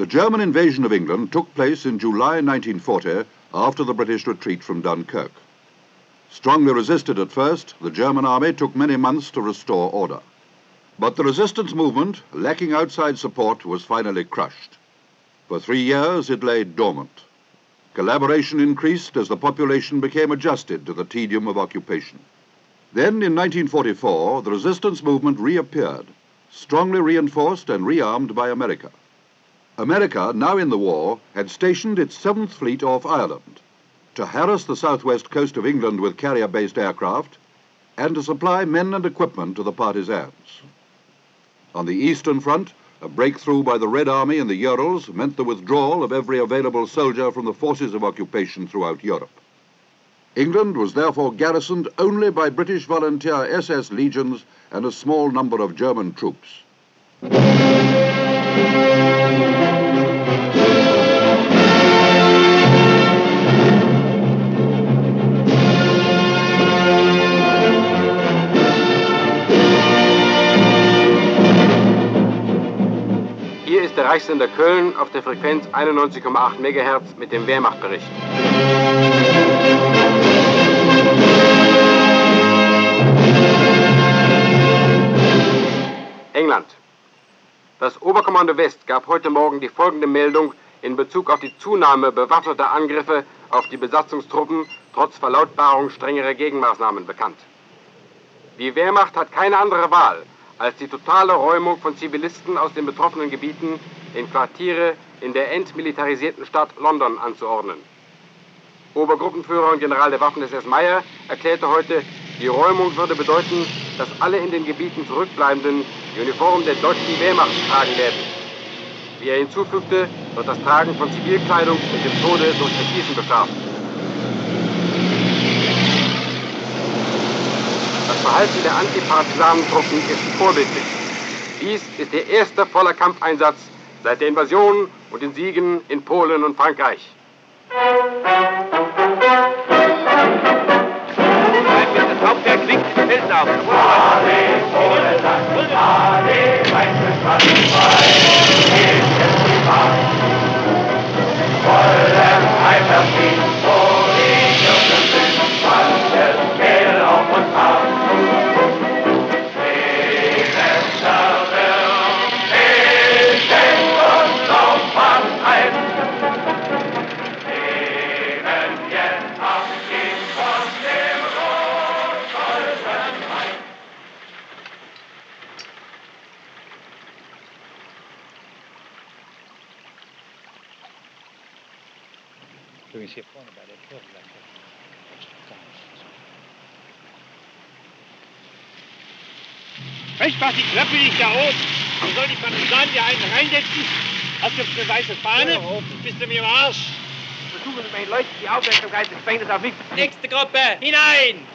German invasion of England took place in July 1940 after the British retreat from Dunkirk. Strongly resisted at first, the German army took many months to restore order. But the resistance movement, lacking outside support, was finally crushed. For 3 years it lay dormant. Collaboration increased as the population became adjusted to the tedium of occupation. Then in 1944, the resistance movement reappeared, strongly reinforced and rearmed by America. America, now in the war, had stationed its 7th Fleet off Ireland to harass the southwest coast of England with carrier-based aircraft and to supply men and equipment to the partisans. On the Eastern Front, a breakthrough by the Red Army in the Urals meant the withdrawal of every available soldier from the forces of occupation throughout Europe. England was therefore garrisoned only by British volunteer SS legions and a small number of German troops. Hier ist der Reichssender Köln auf der Frequenz 91,8 MHz mit dem Wehrmachtbericht. England. Das Oberkommando West gab heute Morgen die folgende Meldung in Bezug auf die Zunahme bewaffneter Angriffe auf die Besatzungstruppen trotz Verlautbarung strengerer Gegenmaßnahmen bekannt. Die Wehrmacht hat keine andere Wahl, als die totale Räumung von Zivilisten aus den betroffenen Gebieten in Quartiere in der entmilitarisierten Stadt London anzuordnen. Obergruppenführer und General der Waffen-SS Meyer erklärte heute, die Räumung würde bedeuten, dass alle in den Gebieten Zurückbleibenden die Uniform der deutschen Wehrmacht tragen werden. Wie er hinzufügte, wird das Tragen von Zivilkleidung mit dem Tode durch Erschießen bestraft. Das Verhalten der Antipartisanentruppen ist vorbildlich. Dies ist der erste voller Kampfeinsatz seit der Invasion und den Siegen in Polen und Frankreich. Das Hauptwerk winkt den Felsen auf. Übrigens hier vorne bei der Kirche. Recht macht die Klappe nicht da oben. Dann soll die Partisanen hier einen reinsetzen. Hast du eine weiße Fahne? Ja, bist du mir im Arsch? Versuchen Sie, meine Leute, die Aufmerksamkeit des Feindes auf mich. Nächste Gruppe, hinein!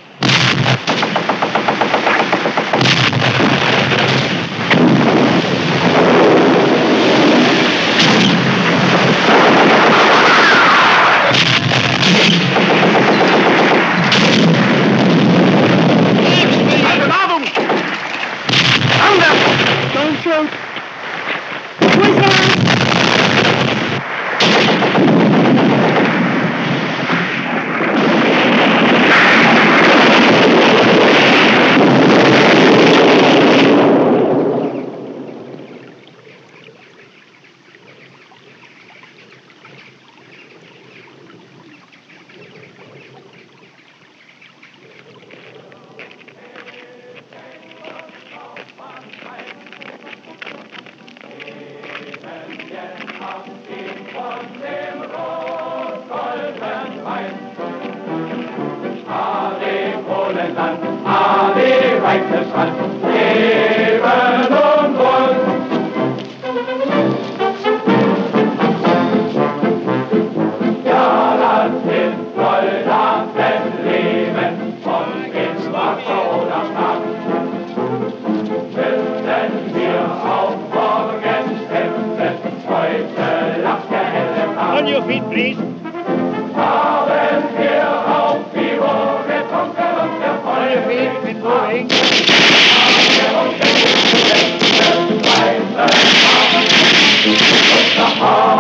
On your feet, please. On your feet, keep moving. The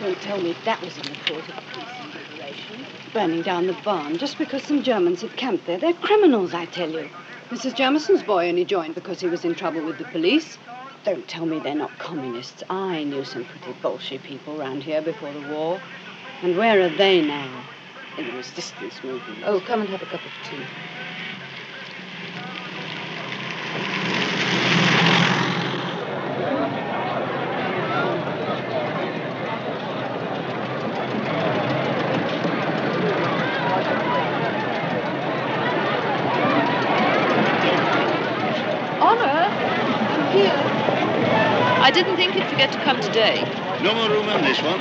Don't tell me that was in the course of peace and liberation. Burning down the barn just because some Germans had camped there. They're criminals, I tell you. Mrs. Jamison's boy only joined because he was in trouble with the police. Don't tell me they're not communists. I knew some pretty Bolshevik people round here before the war. And where are they now? In the resistance movement. Oh, come and have a cup of tea. I didn't think you'd forget to come today. No more room on this one.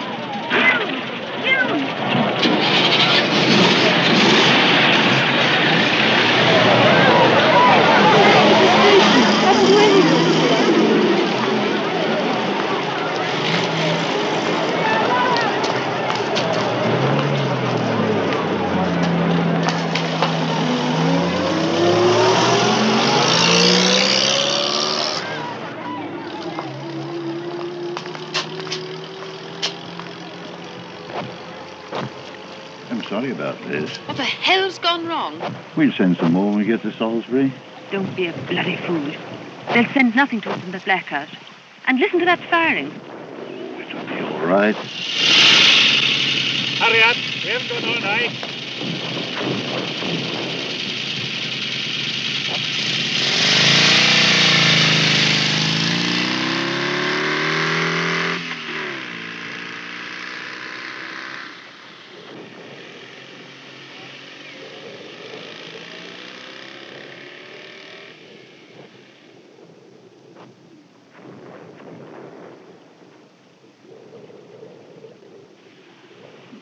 Sorry about this. What the hell's gone wrong? We'll send some more when we get to Salisbury. Don't be a bloody fool. They'll send nothing to us in the blackout. And listen to that firing. Oh, it'll be all right. Hurry up. We haven't got all night.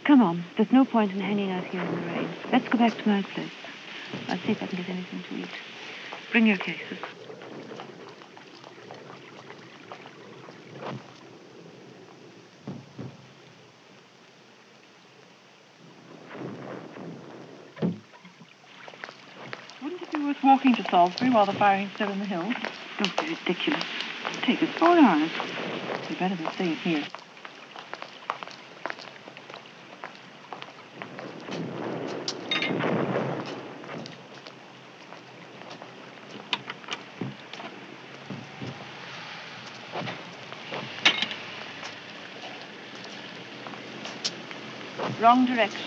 Come on. There's no point in hanging out here in the rain. Let's go back to my place. I'll see if I can get anything to eat. Bring your cases. Wouldn't it be worth walking to Salisbury while the firing's still in the hills? Don't be ridiculous. Take us 4 hours. Be better than staying here. Wrong direction.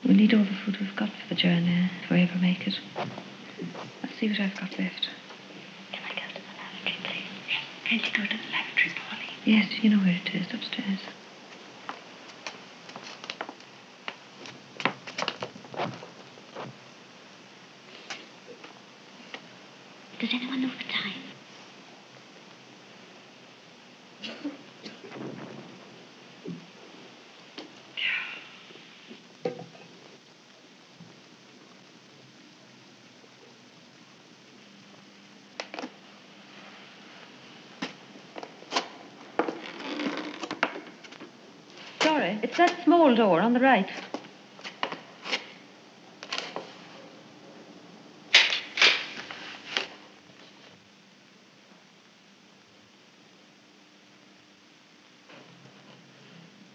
We need all the food we've got for the journey, if we ever make it. I'll see what I've got left. Can I go to the lavatory, please? Can't you go to the lavatory, Pauline? Yes, you know where it is, upstairs. Does anyone know the time? Sorry, it's that small door on the right.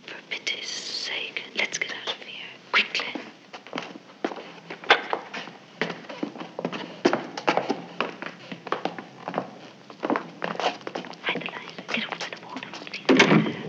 For pity's sake, let's get out of here, quickly. Find the light. Get over by the water. Won't see them there.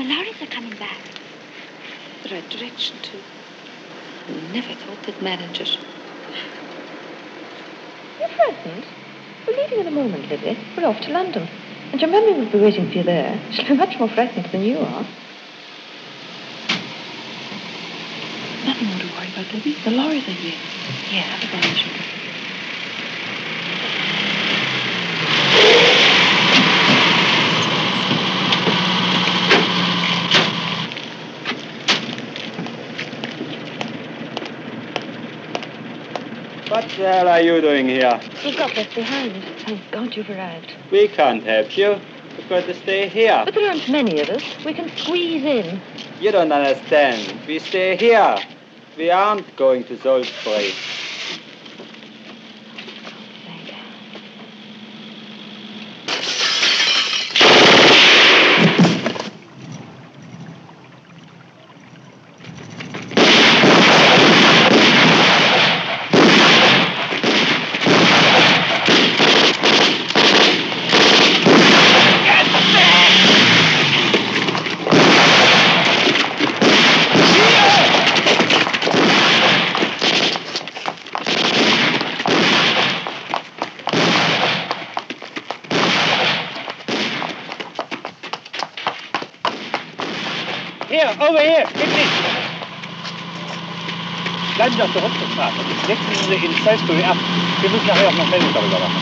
lorries are coming back. The right direction, too. I never thought they'd manage it. You're frightened? We're leaving in a moment, Libby. We're off to London. And your mummy will be waiting for you there. She'll be much more frightened than you are. Nothing more to worry about, Libby. The lorries are here. Yeah, have a go, sugar. What the hell are you doing here? We got left behind. Thank God you've arrived. We can't help you. We've got to stay here. But there aren't many of us. We can squeeze in. You don't understand. We stay here. We aren't going to Salisbury. Hier, over hier, gib nicht! Bleiben Sie auf der Rückstraße. Setzen Sie in Salisbury ab. Wir müssen nachher auch noch Meldung darüber machen.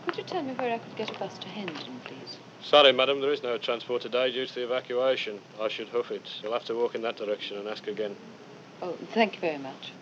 Could you tell me where I could get a bus to Hendon, please? Sorry, madam, there is no transport today due to the evacuation. I should hoof it. You'll have to walk in that direction and ask again. Oh, thank you very much.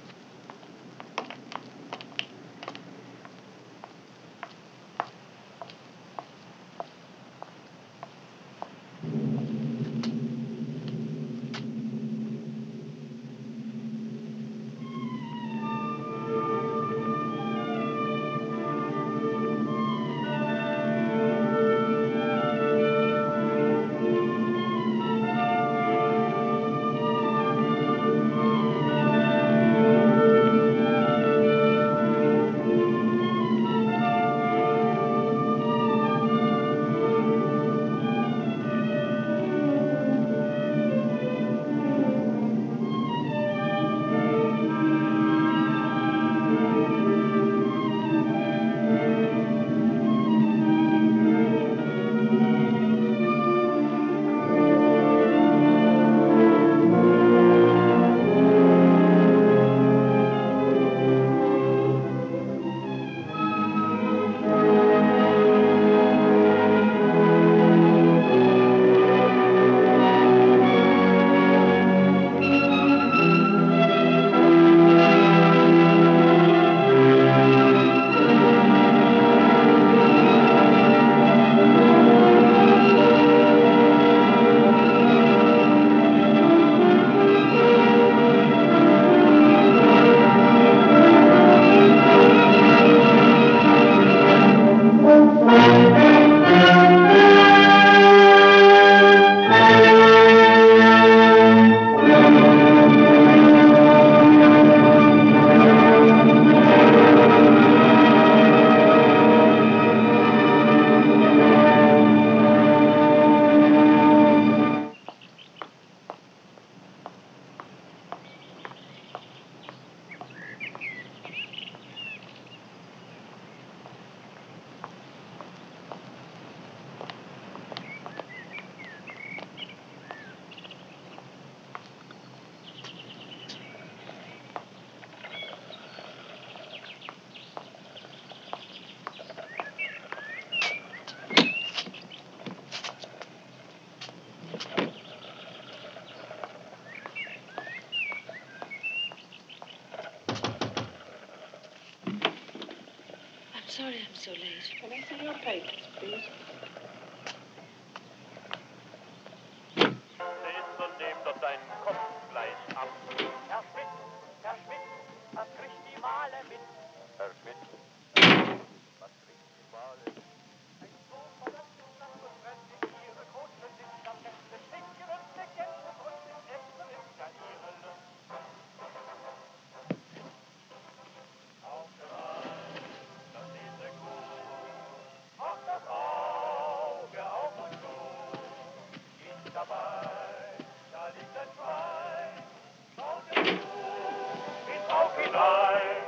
Sorry I'm so late. Can I see your papers, please? Nehmt deinen Kopf gleich ab. Herr Schmidt, was kriegt die Wale mit? Herr Schmidt, was kriegt die Wale mit? Ein so verdammtes Land und brennt in ihre großen Sitzstammgäste, stinken und gegessen und im Essen ist ja ihre Lust. Auf der Wand, da sehen sie gut, macht das Auge auf und zu, geht dabei, da liegt ein Schwein, schaut es zu, ins Haus hinein,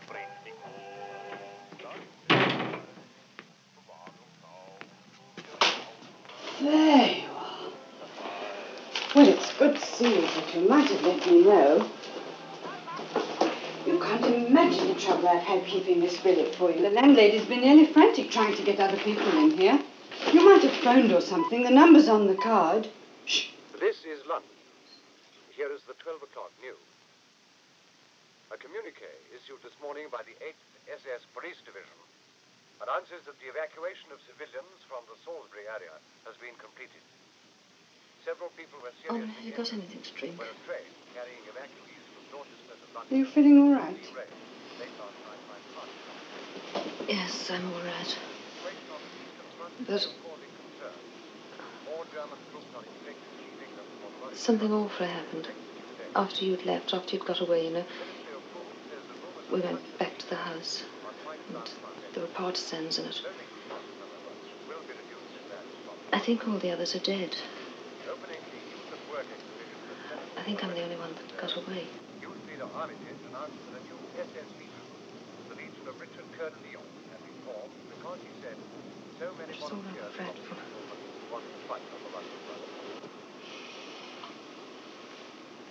bringt die Kuh, There you are. Well, it's good to see you, but you might have let me know. You can't imagine the trouble I've had keeping this billet for you. The landlady's been nearly frantic trying to get other people in here. You might have phoned or something. The number's on the card. Shh. This is London. Here is the 12 o'clock news. A communique issued this morning by the 8th SS Police Division announces that the evacuation of civilians from the Salisbury area has been completed. Several people were seriously Have you got anything to drink? when a train carrying evacuees from Dorchester to London Are you feeling all right? derailed late last night by party. Yes, I'm all right. Situation on the eastern front But is causing concern. More German troops are expected to leave England for the Russian something awful happened. After you'd left, after you'd got away, you know. We went back to the house. And there were partisans in it. I think all the others are dead. I think I'm the only one that got away. Youth leader Armitage announced that a new SS Legion, the Legion of Richard Coeur de Lion, had been formed because he said so many It's all rather volunteers dreadful. want to fight on the Russian front.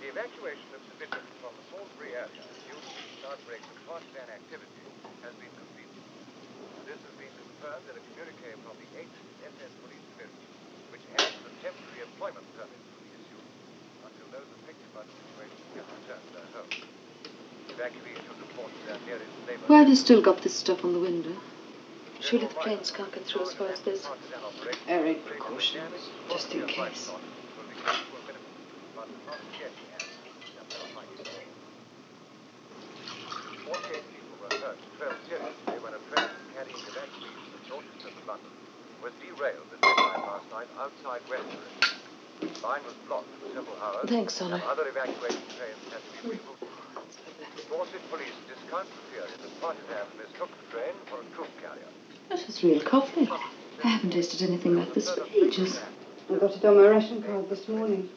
The evacuation of civilians from the Salisbury area due to recent outbreaks of partisan activity has been completed. This has been confirmed in a communique from the 8th SS Police Division, which adds that temporary employment permits will be issued until those affected by the situation can return to their homes. Evacuees should report to their nearest neighbor. Why have you still got this stuff on the window? Surely the planes can't get through as far as this. Very precautions, just in case. Was derailed at midnight last night outside Westbury. The line was blocked for several hours. Thanks, Honor. And other evacuation trains had to be rerouted. Dorset police discount the theory that partisans mistook the train for a troop carrier. This is real coffee. I haven't tasted anything like this for ages. I got it on my ration card this morning.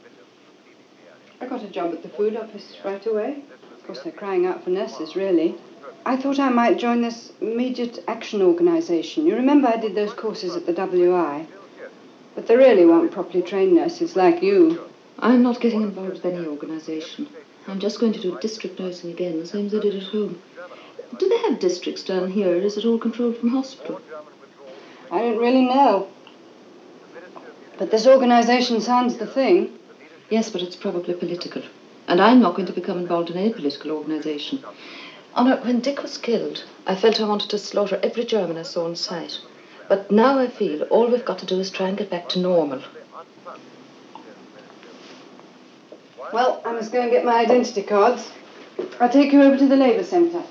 I got a job at the food office right away. Of course, they're crying out for nurses, really. I thought I might join this immediate action organisation. You remember I did those courses at the WI? But they really want properly trained nurses like you. I'm not getting involved with any organisation. I'm just going to do district nursing again, the same as I did at home. Do they have districts down here, or is it all controlled from hospital? I don't really know. But this organisation sounds the thing. Yes, but it's probably political. And I'm not going to become involved in any political organisation. Honor, when Dick was killed, I felt I wanted to slaughter every German I saw in sight. But now I feel all we've got to do is try and get back to normal. Well, I must go and get my identity cards. I'll take you over to the Labour Centre.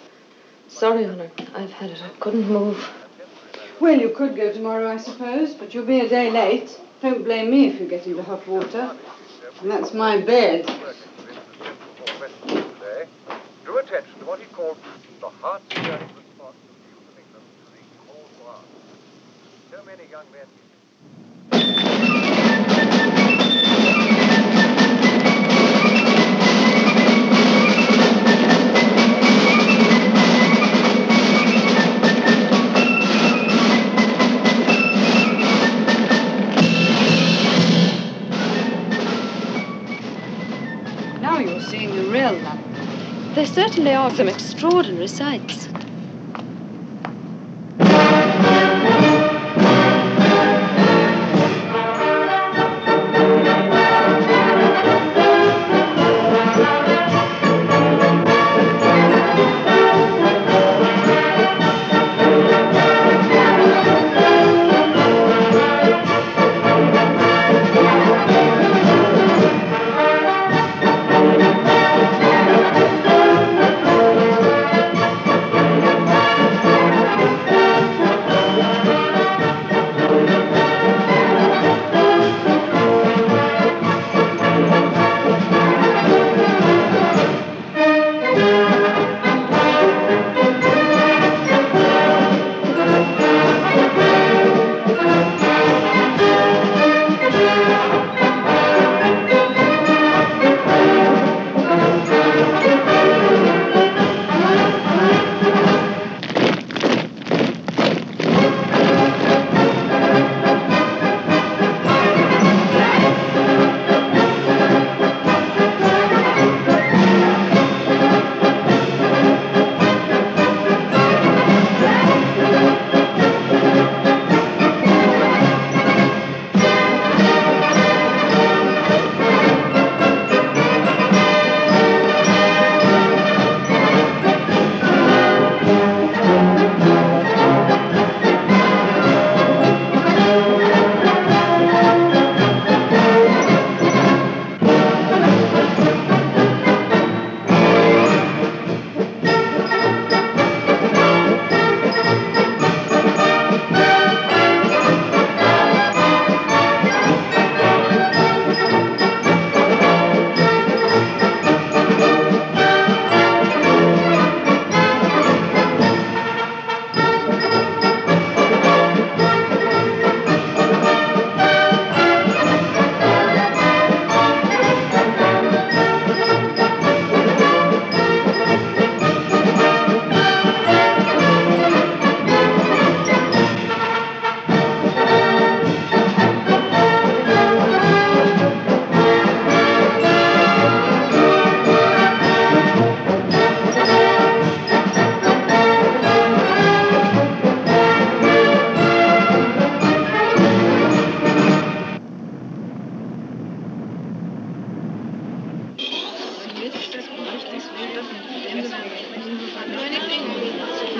Sorry, Honor. I've had it. I couldn't move. Well, you could go tomorrow, I suppose, but you'll be a day late. Don't blame me if you get into hot water. And that's my bed. Drew attention to what he called the heart-stirring response of the youth of England to the Cold War. So many young men. Now you're seeing the real London. There certainly are some extraordinary sights.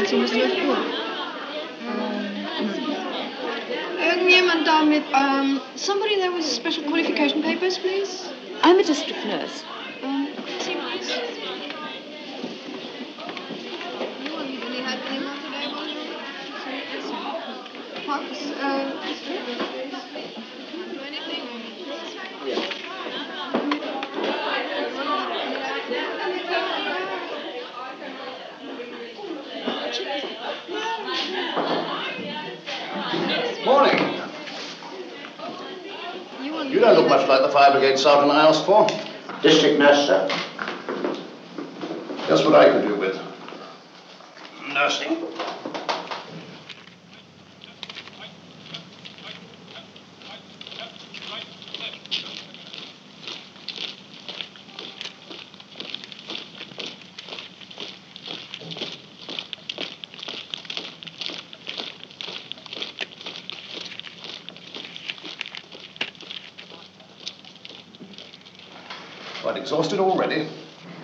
Sie müssen euch hören. Irgendjemand da mit, somebody there with special qualification papers, please? I'm a district nurse. See, please. Morning. You don't look much like the fire brigade sergeant I asked for. District nurse, sir. Just what I could do with. Nursing. Quite exhausted already.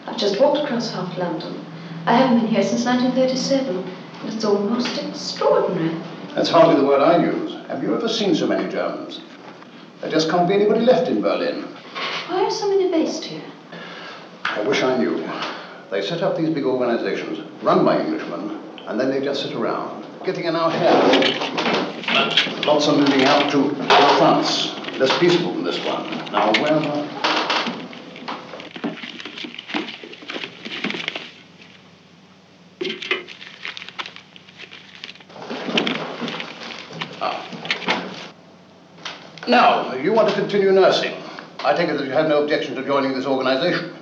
I've just walked across half London. I haven't been here since 1937. And it's almost extraordinary. That's hardly the word I use. Have you ever seen so many Germans? There just can't be anybody left in Berlin. Why are so many based here? I wish I knew. They set up these big organizations, run by Englishmen, and then they just sit around, getting in our hair. But lots are moving out to confronts, less peaceful than this one. Now, where... Now, you want to continue nursing. I take it that you have no objection to joining this organization.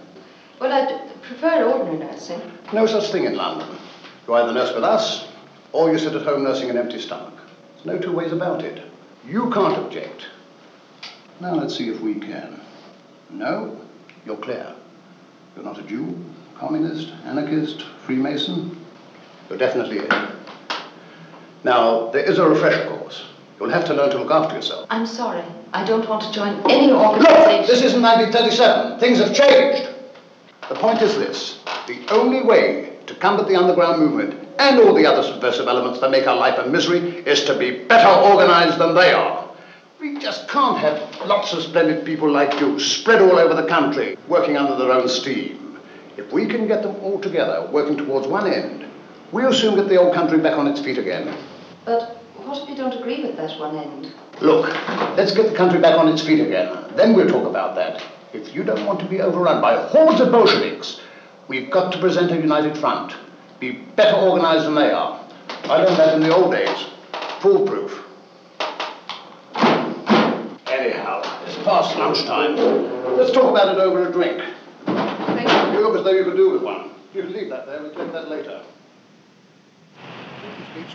Well, I'd prefer ordinary nursing. No such thing in London. You either nurse with us, or you sit at home nursing an empty stomach. There's no two ways about it. You can't object. Now let's see if we can. No, you're clear. You're not a Jew, communist, anarchist, Freemason. You're definitely in. Now, there is a refresher course. You'll have to learn to look after yourself. I'm sorry. I don't want to join any organization. Look, this isn't 1937. Things have changed. The point is this. The only way to combat the underground movement and all the other subversive elements that make our life a misery is to be better organized than they are. We just can't have lots of splendid people like you spread all over the country, working under their own steam. If we can get them all together, working towards one end, we'll soon get the old country back on its feet again. But what if you don't agree with that one end? Look, let's get the country back on its feet again. Then we'll talk about that. If you don't want to be overrun by hordes of Bolsheviks, we've got to present a united front. Be better organized than they are. I learned that in the old days. Foolproof. Anyhow, it's past lunchtime. Let's talk about it over a drink. Thank you. You look as though you could do with one. You can leave that there. We'll take that later.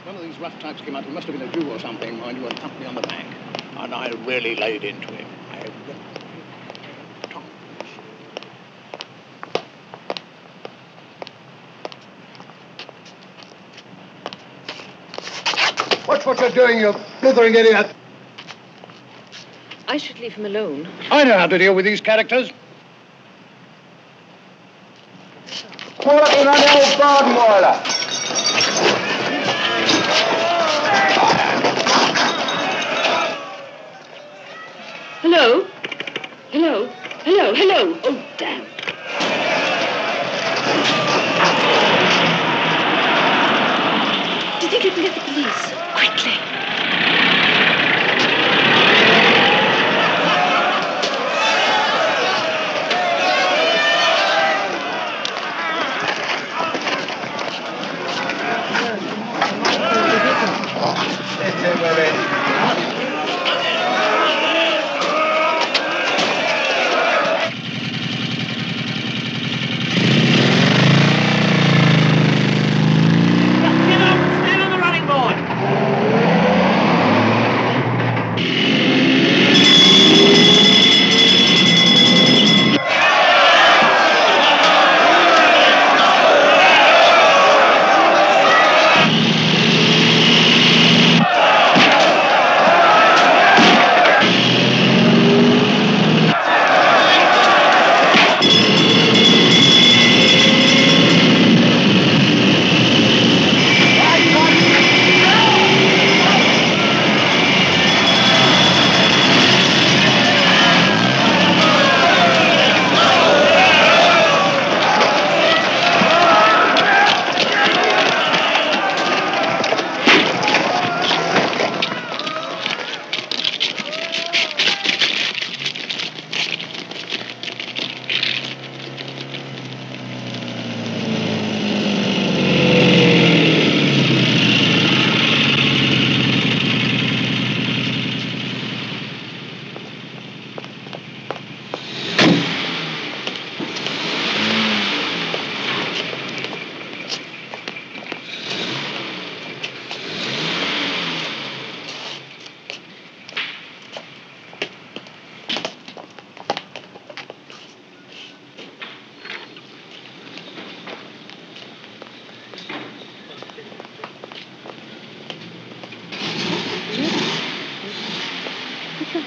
One of these rough types came out. He must have been a Jew or something, mind you, and thumped me on the back. And I really laid into him. Watch what you're doing, you blithering idiot. I should leave him alone. I know how to deal with these characters. Pull up in on the old garden waller. Hello? Hello? Hello? Hello? Oh, damn. Did you get the police? Quickly.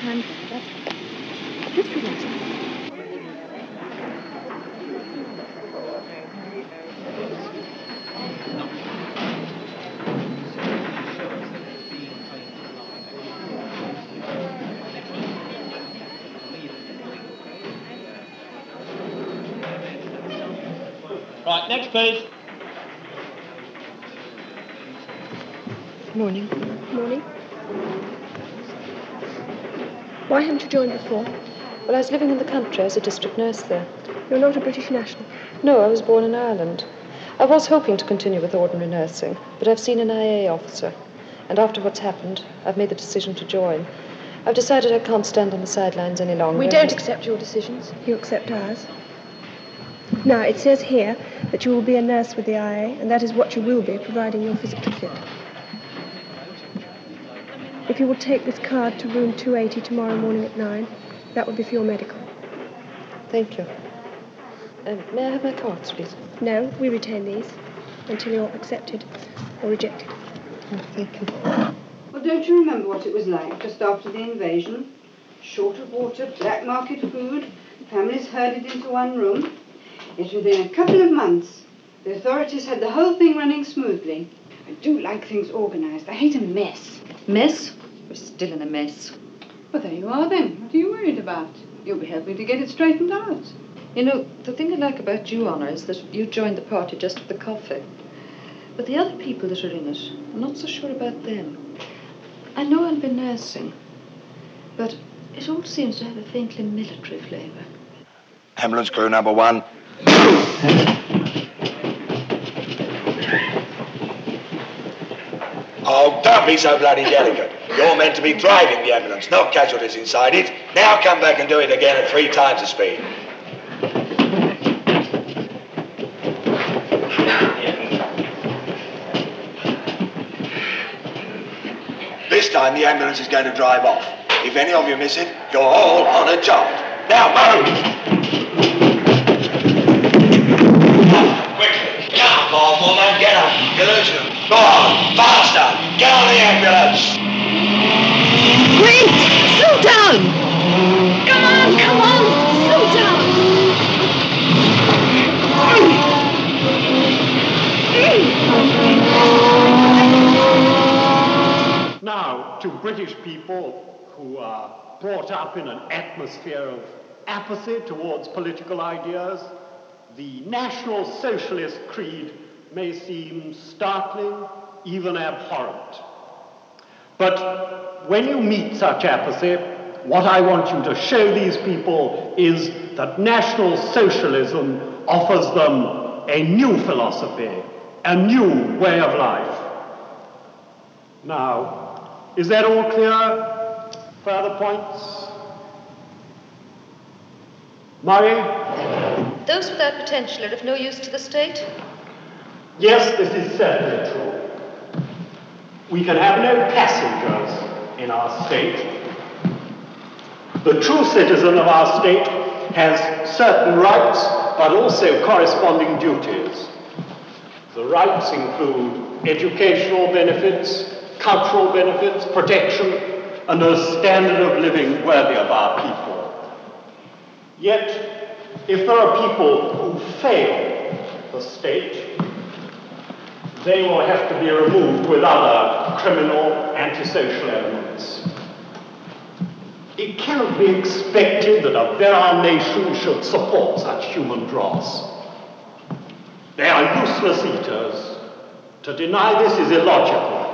hand there, that's fine. Just relax. Right, next please. Morning. Morning. Why haven't you joined before? Well, I was living in the country as a district nurse there. You're not a British national? No, I was born in Ireland. I was hoping to continue with ordinary nursing, but I've seen an IA officer, and after what's happened, I've made the decision to join. I've decided I can't stand on the sidelines any longer. We don't accept your decisions. You accept ours. Now, it says here that you will be a nurse with the IA, and that is what you will be, providing you're physically fit. If you will take this card to room 280 tomorrow morning at 9, that would be for your medical. Thank you. May I have my cards, please? No, we retain these until you're accepted or rejected. Oh, thank you. Well, don't you remember what it was like just after the invasion? Short of water, black market food, families herded into one room. Yet within a couple of months, the authorities had the whole thing running smoothly. I do like things organised. I hate a mess. Mess? We're still in a mess. Well, there you are then. What are you worried about? You'll be helping to get it straightened out. You know, the thing I like about you, Honor, is that you joined the party just for the coffee. But the other people that are in it, I'm not so sure about them. I know I'll be nursing, but it all seems to have a faintly military flavour. Ambulance crew number 1. Oh, don't be so bloody delicate. You're meant to be driving the ambulance, not casualties inside it. Now come back and do it again at 3 times the speed. This time the ambulance is going to drive off. If any of you miss it, you're all on a job. Now, move! Quickly, come on, woman, get up. Delusional. Go on, faster. Get on the ambulance. Wait! Slow down! Come on! Slow down! Now, to British people who are brought up in an atmosphere of apathy towards political ideas, the National Socialist creed may seem startling, even abhorrent. But when you meet such apathy, what I want you to show these people is that National Socialism offers them a new philosophy, a new way of life. Now, is that all clear? Further points? Murray? Those without potential are of no use to the state? Yes, this is certainly true. We can have no passengers in our state. The true citizen of our state has certain rights, but also corresponding duties. The rights include educational benefits, cultural benefits, protection, and a standard of living worthy of our people. Yet, if there are people who fail the state, they will have to be removed with other criminal, antisocial elements. It cannot be expected that a virile nation should support such human dross. They are useless eaters. To deny this is illogical.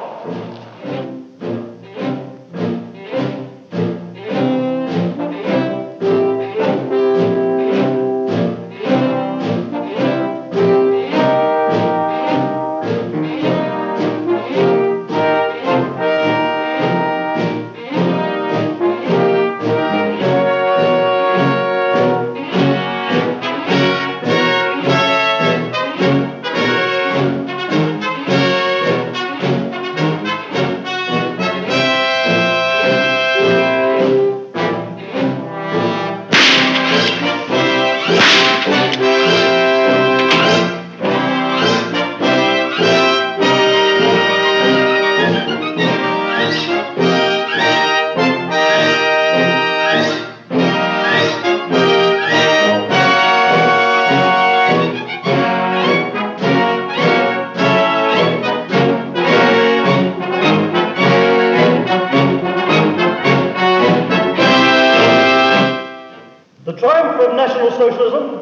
socialism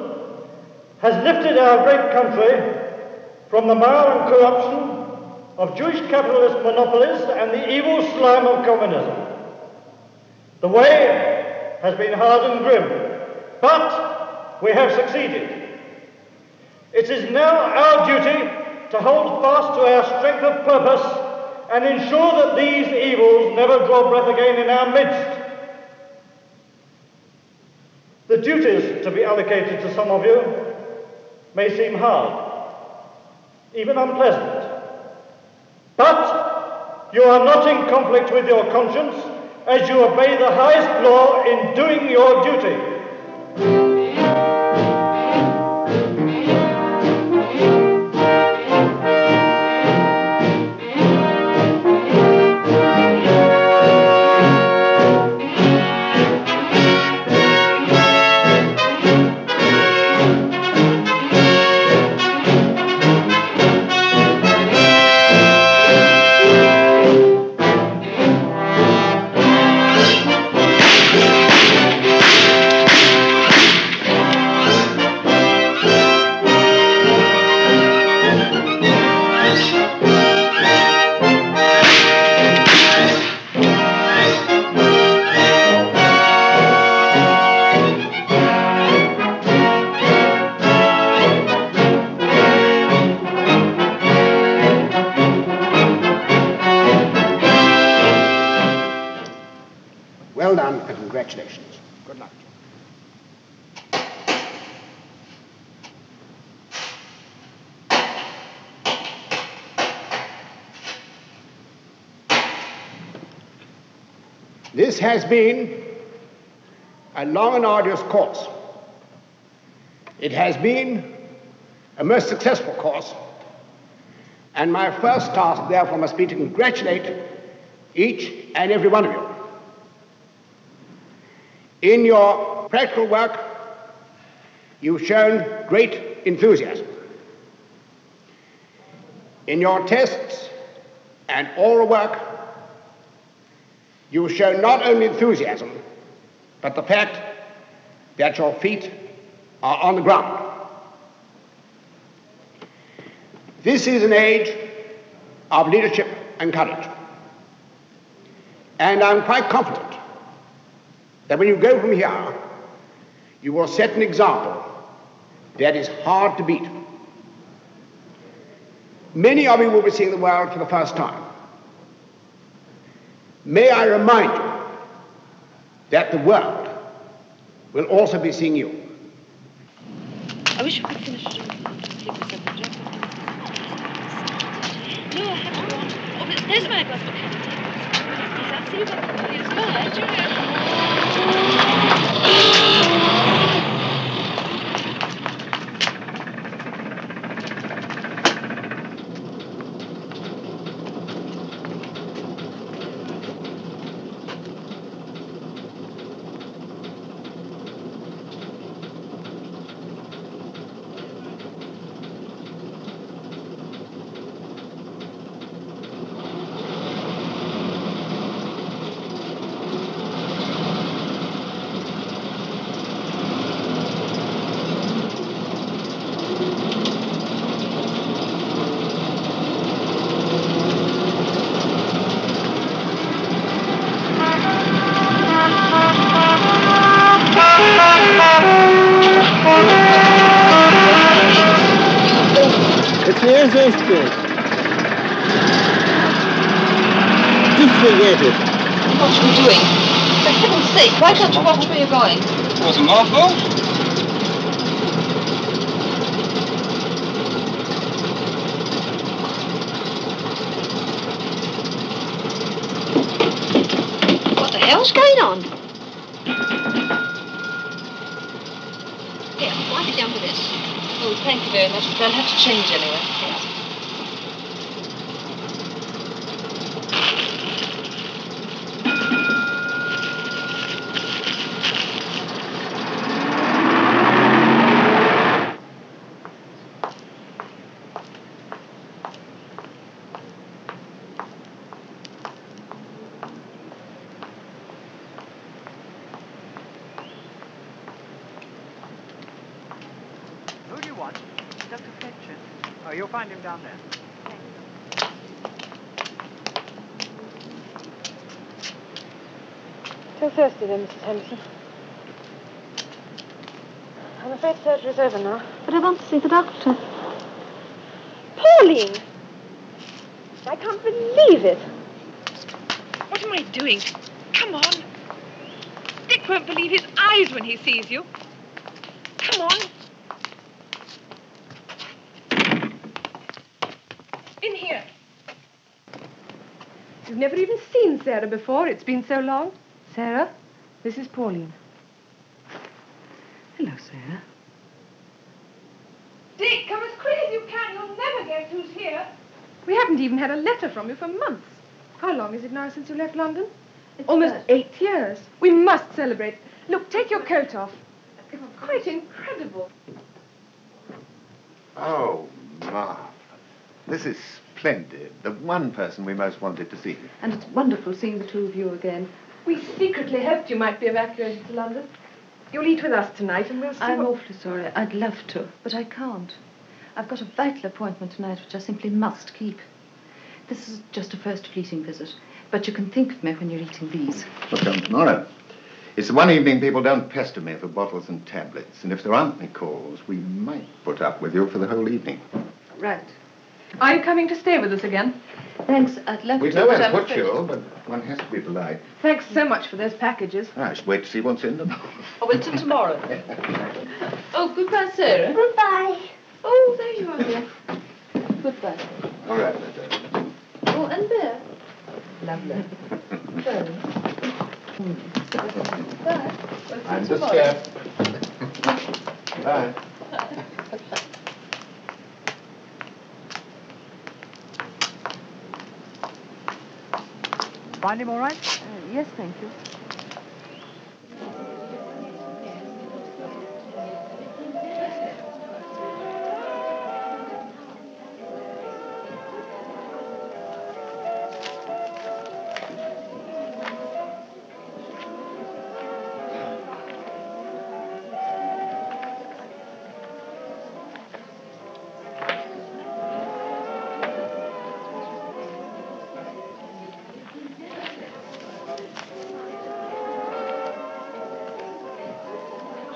has lifted our great country from the mire and corruption of Jewish capitalist monopolies and the evil slime of communism. The way has been hard and grim, but we have succeeded. It is now our duty to hold fast to our strength of purpose and ensure that these evils never draw breath again in our midst. The duties to be allocated to some of you may seem hard, even unpleasant. But you are not in conflict with your conscience as you obey the highest law in doing your duty. Well done and congratulations. Good luck. This has been a long and arduous course. It has been a most successful course, and my first task, therefore, must be to congratulate each and every one of you. In your practical work, you've shown great enthusiasm. In your tests and oral work, you've shown not only enthusiasm, but the fact that your feet are on the ground. This is an age of leadership and courage. And I'm quite confident that when you go from here, you will set an example that is hard to beat. Many of you will be seeing the world for the first time. May I remind you that the world will also be seeing you. I wish I could finish it. No, I have to go on. Oh, there's my glass of candy. Please, I'll see you back. Please, bye. Just forget it. What are we doing? For heaven's sake, why can't you watch where you're going? It wasn't my fault. What the hell's going on? Here, wipe it down with this. Oh, thank you very much, but I'll have to change anyway. Yes. Oh, you'll find him down there. Still thirsty then, Mrs. Henderson? I'm afraid surgery's over now. But I want to see the doctor. Pauline! I can't believe it. What am I doing? Come on. Dick won't believe his eyes when he sees you. Come on. In here. You've never even seen Sarah before. It's been so long. Sarah, this is Pauline. Hello, Sarah. Dick, come as quick as you can. You'll never guess who's here. We haven't even had a letter from you for months. How long is it now since you left London? Almost 8 years. We must celebrate. Look, take your coat off. It's quite incredible. Oh, Marv. This is splendid. The one person we most wanted to see. And it's wonderful seeing the two of you again. We secretly hoped you might be evacuated to London. You'll eat with us tonight and we'll see I'm awfully sorry. I'd love to, but I can't. I've got a vital appointment tonight which I simply must keep. This is just a first fleeting visit, but you can think of me when you're eating these. We'll come tomorrow. It's the one evening people don't pester me for bottles and tablets, and if there aren't any calls, we might put up with you for the whole evening. Right. Are you coming to stay with us again? Thanks, I'd love We'd to. know where to put you, but one has to be polite. Thanks so much for those packages. I just wait to see what's in them. Oh, well, till tomorrow. Oh, goodbye, Sarah. Goodbye. Oh, there you are, dear. Goodbye. All right, Oh, and there. Lovely. Bye. Bye. Well, I'm till just tomorrow. here. Bye. Find him all right? Yes, thank you.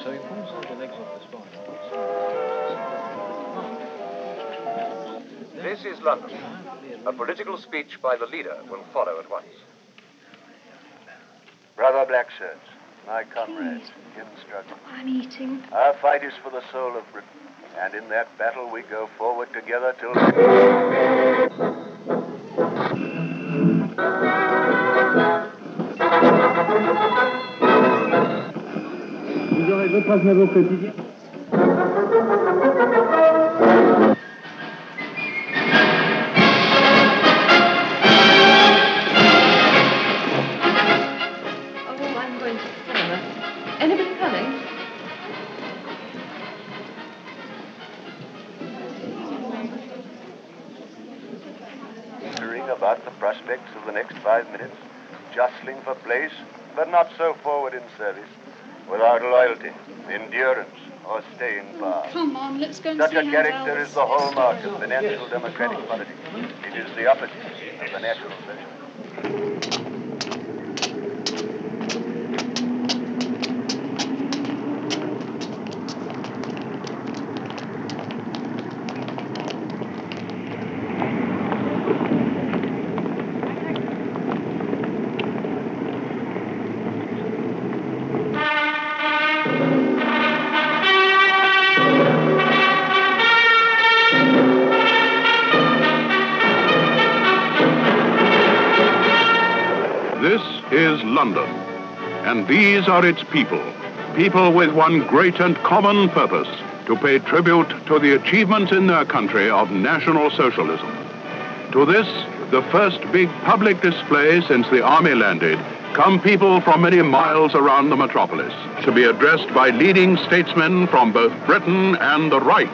So he pulls all the legs off the spine. This is London. A political speech by the leader will follow at once. Brother Blackshirts, my comrades in struggle. I'm eating. Our fight is for the soul of Britain, and in that battle we go forward together till... Vous aurez retransmis vos quotidiens. Oh, I'm going to cinema. Anybody coming? Wondering about the prospects of the next 5 minutes, jostling for place, but not so forward in service, without loyalty, endurance, or staying power. Come on, let's go and Such see a how character Alice is the hallmark is. of financial democratic politics. It is the opposite of the national socialist. This is London, and these are its people, people with one great and common purpose, to pay tribute to the achievements in their country of National Socialism. To this, the first big public display since the army landed, come people from many miles around the metropolis, to be addressed by leading statesmen from both Britain and the Reich.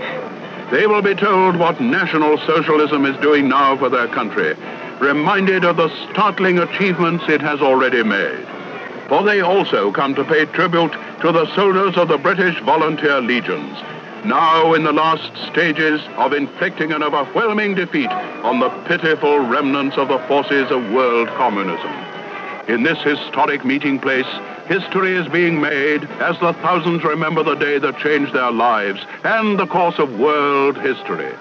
They will be told what National Socialism is doing now for their country, reminded of the startling achievements it has already made. For they also come to pay tribute to the soldiers of the British Volunteer Legions, now in the last stages of inflicting an overwhelming defeat on the pitiful remnants of the forces of world communism. In this historic meeting place, history is being made as the thousands remember the day that changed their lives and the course of world history.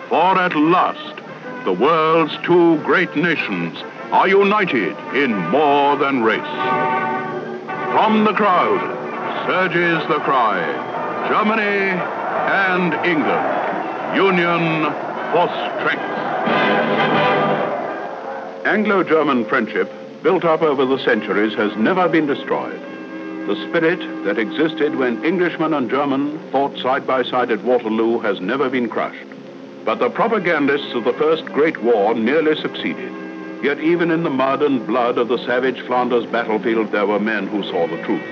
For at last, the world's two great nations are united in more than race. From the crowd surges the cry, Germany and England, union for strength. Anglo-German friendship, built up over the centuries, has never been destroyed. The spirit that existed when Englishmen and German fought side by side at Waterloo has never been crushed. But the propagandists of the First Great War nearly succeeded. Yet even in the mud and blood of the savage Flanders battlefield, there were men who saw the truth.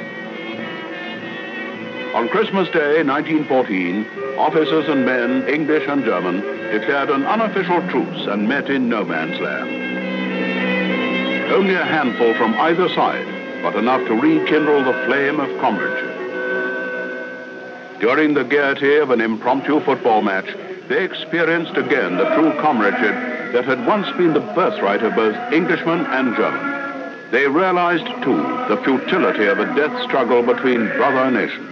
On Christmas Day, 1914, officers and men, English and German, declared an unofficial truce and met in no man's land. Only a handful from either side, but enough to rekindle the flame of comradeship. During the gaiety of an impromptu football match, they experienced again the true comradeship that had once been the birthright of both Englishmen and German. They realized, too, the futility of a death struggle between brother nations.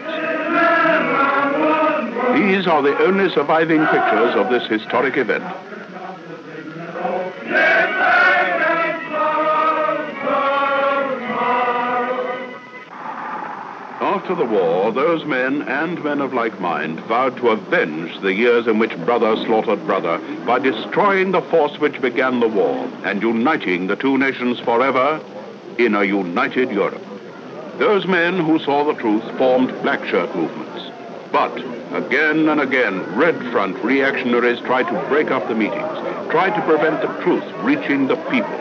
These are the only surviving pictures of this historic event. After the war, those men and men of like mind vowed to avenge the years in which brother slaughtered brother by destroying the force which began the war and uniting the two nations forever in a united Europe. Those men who saw the truth formed black shirt movements. But again and again, Red Front reactionaries tried to break up the meetings, tried to prevent the truth reaching the people.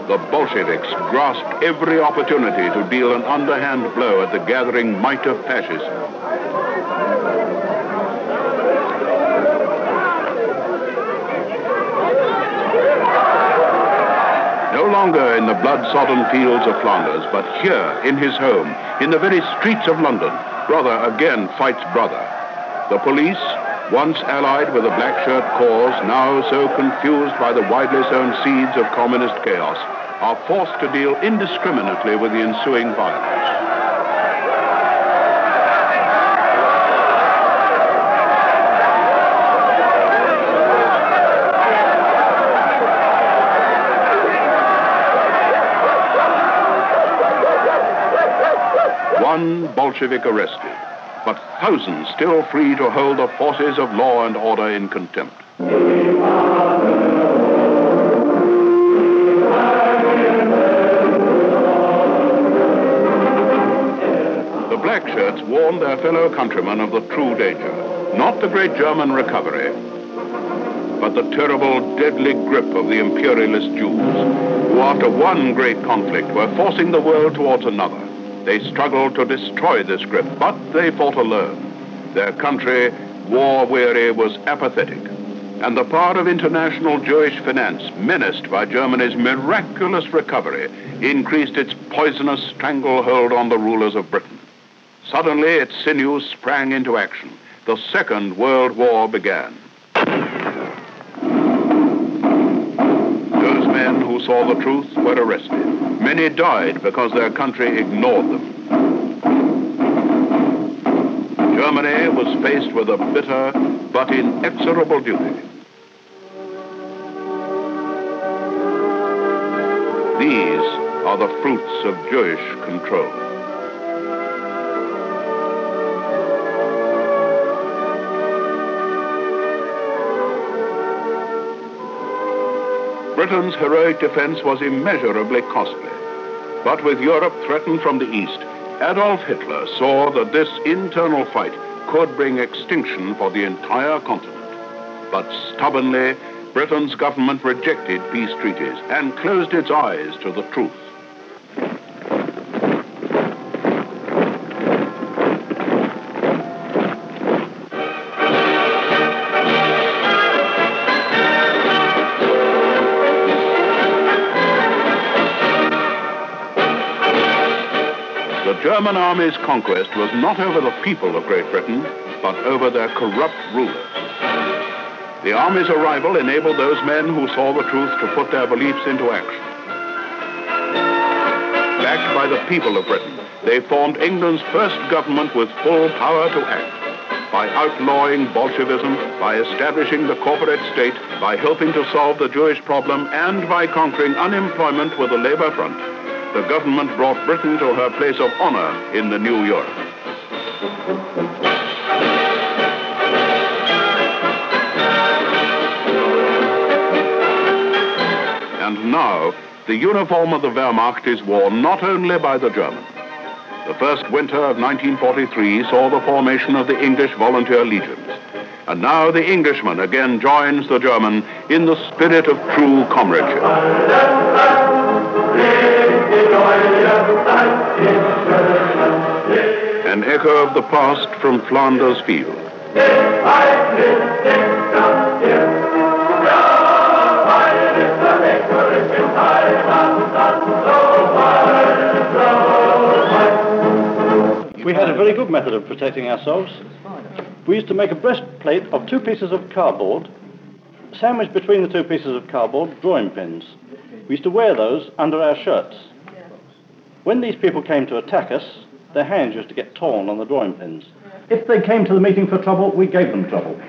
The Bolsheviks grasped every opportunity to deal an underhand blow at the gathering might of fascism. No longer in the blood-sodden fields of Flanders, but here, in his home, in the very streets of London, brother again fights brother. The police, once allied with the black shirt cause, now so confused by the widely sown seeds of communist chaos, are forced to deal indiscriminately with the ensuing violence. One Bolshevik arrested, but thousands still free to hold the forces of law and order in contempt. The black shirts warned their fellow countrymen of the true danger, not the great German recovery, but the terrible, deadly grip of the imperialist Jews, who after one great conflict were forcing the world towards another. They struggled to destroy this grip, but they fought alone. Their country, war-weary, was apathetic, and the power of international Jewish finance, menaced by Germany's miraculous recovery, increased its poisonous stranglehold on the rulers of Britain. Suddenly, its sinews sprang into action. The Second World War began. Those men who saw the truth were arrested. Many died because their country ignored them. Germany was faced with a bitter but inexorable duty. These are the fruits of Jewish control. Britain's heroic defense was immeasurably costly. But with Europe threatened from the east, Adolf Hitler saw that this internal fight could bring extinction for the entire continent. But stubbornly, Britain's government rejected peace treaties and closed its eyes to the truth. The German army's conquest was not over the people of Great Britain, but over their corrupt rulers. The army's arrival enabled those men who saw the truth to put their beliefs into action. Backed by the people of Britain, they formed England's first government with full power to act. By outlawing Bolshevism, by establishing the corporate state, by helping to solve the Jewish problem, and by conquering unemployment with the Labour Front, the government brought Britain to her place of honor in the new Europe. And now, the uniform of the Wehrmacht is worn not only by the Germans. The first winter of 1943 saw the formation of the English Volunteer Legions. And now the Englishman again joins the German in the spirit of true comradeship. An echo of the past from Flanders Field. We had a very good method of protecting ourselves. We used to make a breastplate of 2 pieces of cardboard, sandwiched between the 2 pieces of cardboard, drawing pins. We used to wear those under our shirts. When these people came to attack us, their hands used to get torn on the drawing pins. If they came to the meeting for trouble, we gave them trouble.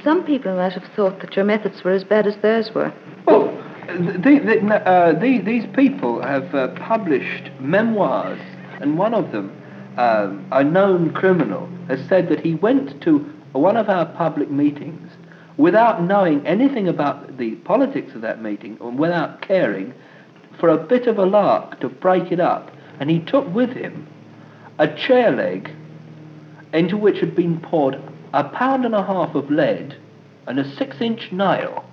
Some people might have thought that your methods were as bad as theirs were. Well, these people have published memoirs, and one of them, a known criminal, has said that he went to one of our public meetings without knowing anything about the politics of that meeting, and without caring, for a bit of a lark to break it up, and he took with him a chair leg into which had been poured 1.5 pounds of lead and a 6-inch nail,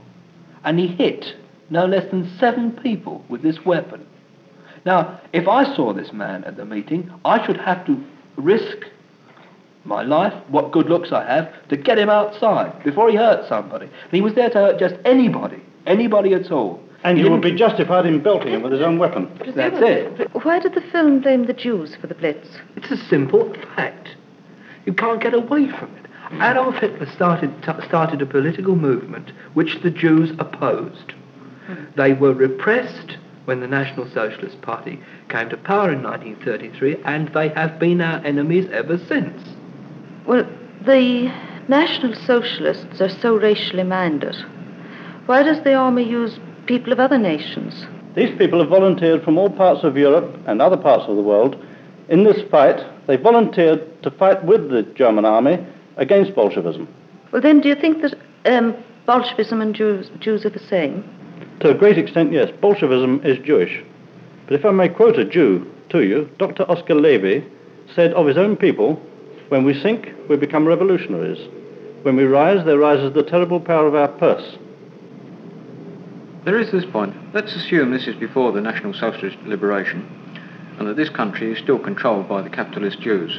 and he hit no less than 7 people with this weapon. Now, if I saw this man at the meeting, I should have to risk my life, what good looks I have, to get him outside before he hurt somebody. And he was there to hurt just anybody at all. And you would be justified in belting him with his own weapon. That's it. Why did the film blame the Jews for the Blitz? It's a simple fact. You can't get away from it. Adolf Hitler started a political movement which the Jews opposed. They were repressed when the National Socialist Party came to power in 1933, and they have been our enemies ever since. Well, the National Socialists are so racially minded. Why does the army use people of other nations? These people have volunteered from all parts of Europe and other parts of the world. In this fight, they volunteered to fight with the German army against Bolshevism. Well, then, do you think that Bolshevism and Jews are the same? To a great extent, yes. Bolshevism is Jewish. But if I may quote a Jew to you, Dr. Oscar Levy said of his own people, "When we sink, we become revolutionaries. When we rise, there rises the terrible power of our purse." There is this point. Let's assume this is before the National Socialist liberation, and that this country is still controlled by the capitalist Jews.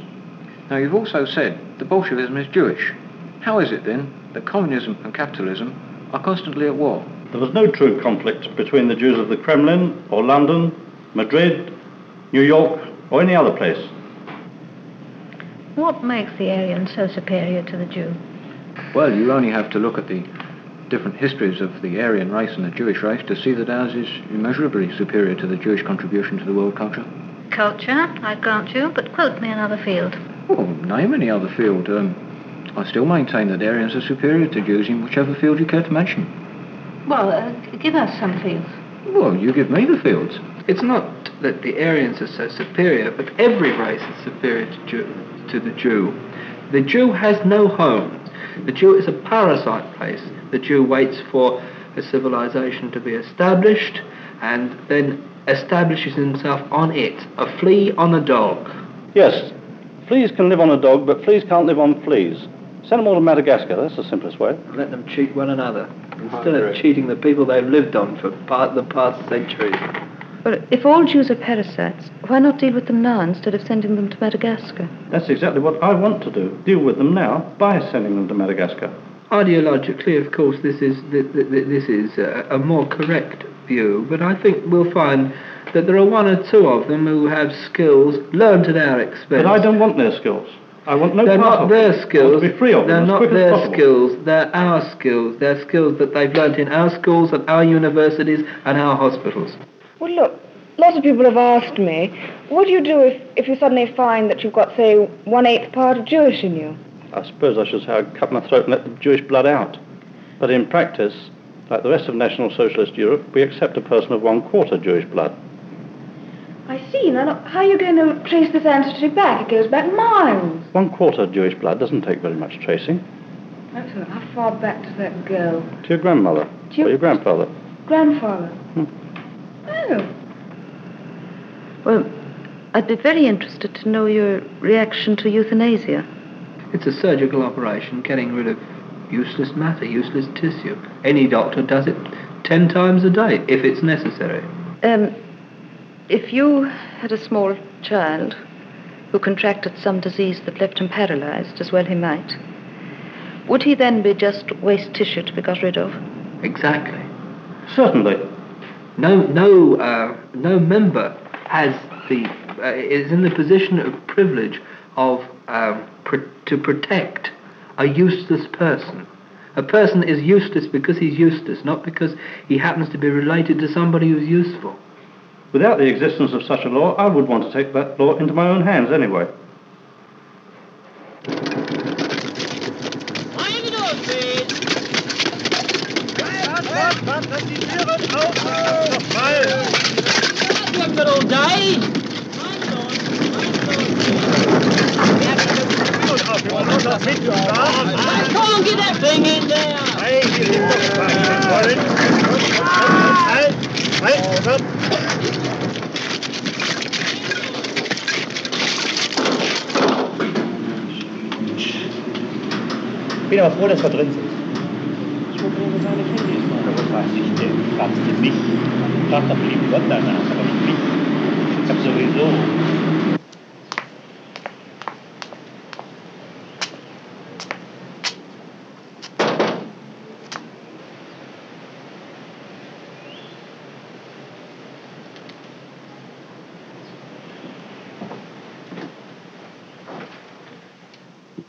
Now, you've also said that Bolshevism is Jewish. How is it, then, that communism and capitalism are constantly at war? There was no true conflict between the Jews of the Kremlin, or London, Madrid, New York, or any other place. What makes the Aryan so superior to the Jew? Well, you only have to look at the different histories of the Aryan race and the Jewish race to see that ours is immeasurably superior to the Jewish contribution to the world culture. Culture, I grant you, but quote me another field. Well, name any other field. I still maintain that Aryans are superior to Jews in whichever field you care to mention. Well, give us some fields. Well, you give me the fields. It's not that the Aryans are so superior, but every race is superior to the Jew. The Jew has no home. The Jew is a parasite place. The Jew waits for a civilization to be established and then establishes himself on it, a flea on a dog. Yes, fleas can live on a dog, but fleas can't live on fleas. Send them all to Madagascar, that's the simplest way. Let them cheat one another, instead of cheating the people they've lived on for the past centuries. Well, if all Jews are parasites, why not deal with them now instead of sending them to Madagascar? That's exactly what I want to do. Deal with them now by sending them to Madagascar. Ideologically, of course, this is a more correct view, but I think we'll find that there are one or two of them who have skills learned at our expense. But I don't want their skills. I want no They're part not of their them. I skills. want to be free of them They're as not quick as their possible. skills. They're our skills. They're skills that they've learnt in our schools and our universities and our hospitals. Well, look, lots of people have asked me, what do you do if you suddenly find that you've got, say, 1/8 part of Jewish in you? I suppose I should say I'd cut my throat and let the Jewish blood out. But in practice, like the rest of National Socialist Europe, we accept a person of 1/4 Jewish blood. I see. Now, how are you going to trace this ancestry back? It goes back miles. 1/4 Jewish blood doesn't take very much tracing. Excellent. How far back does that go? To your grandmother or your grandfather. Grandfather. Oh. Well, I'd be very interested to know your reaction to euthanasia. It's a surgical operation, getting rid of useless matter, useless tissue. Any doctor does it 10 times a day, if it's necessary. If you had a small child who contracted some disease that left him paralyzed, as well he might, would he then be just waste tissue to be got rid of? Exactly. Certainly. No member has is in the position of privilege of to protect a useless person. A person is useless because he's useless, not because he happens to be related to somebody who's useful. Without the existence of such a law, I would want to take that law into my own hands anyway. Come on, get that thing in there! Ich bin aber froh, dass wir drin sind. Was weiß ich denn? Fragst du mich? Frag doch lieben Gott danach, aber nicht mich. Ich hab sowieso.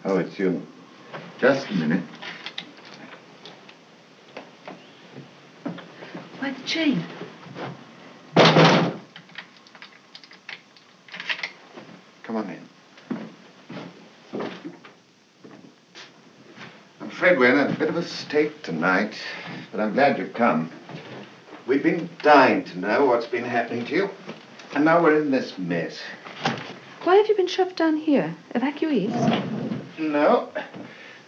Oh, it's you. Just a minute. Why, the chain? Come on in. I'm afraid we're in a bit of a state tonight, but I'm glad you've come. We've been dying to know what's been happening to you, and now we're in this mess. Why have you been shoved down here? Evacuees? No,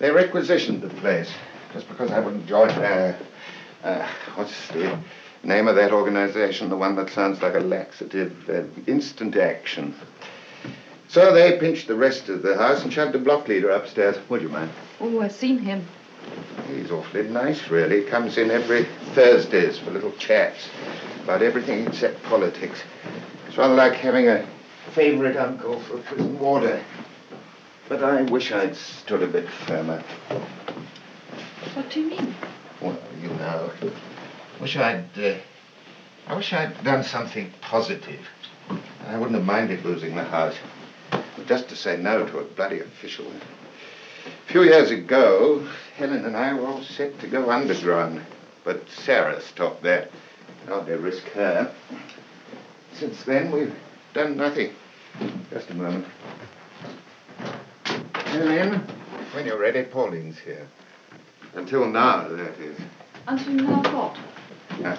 they requisitioned the place just because I wouldn't join what's the name of that organization, the one that sounds like a laxative, instant action. So they pinched the rest of the house and shoved the block leader upstairs. Would you mind? Oh, I've seen him. He's awfully nice, really. Comes in every Thursdays for little chats about everything except politics. It's rather like having a favorite uncle for prison warder. But I wish I'd stood a bit firmer. What do you mean? Well, you know, I wish I'd done something positive. I wouldn't have minded losing the house. But just to say no to a bloody official. A few years ago, Helen and I were all set to go underground. But Sarah stopped that. Hardly risk her. Since then, we've done nothing. Just a moment. Helen, when you're ready, Pauline's here. Until now, that is. Until now what? Yeah.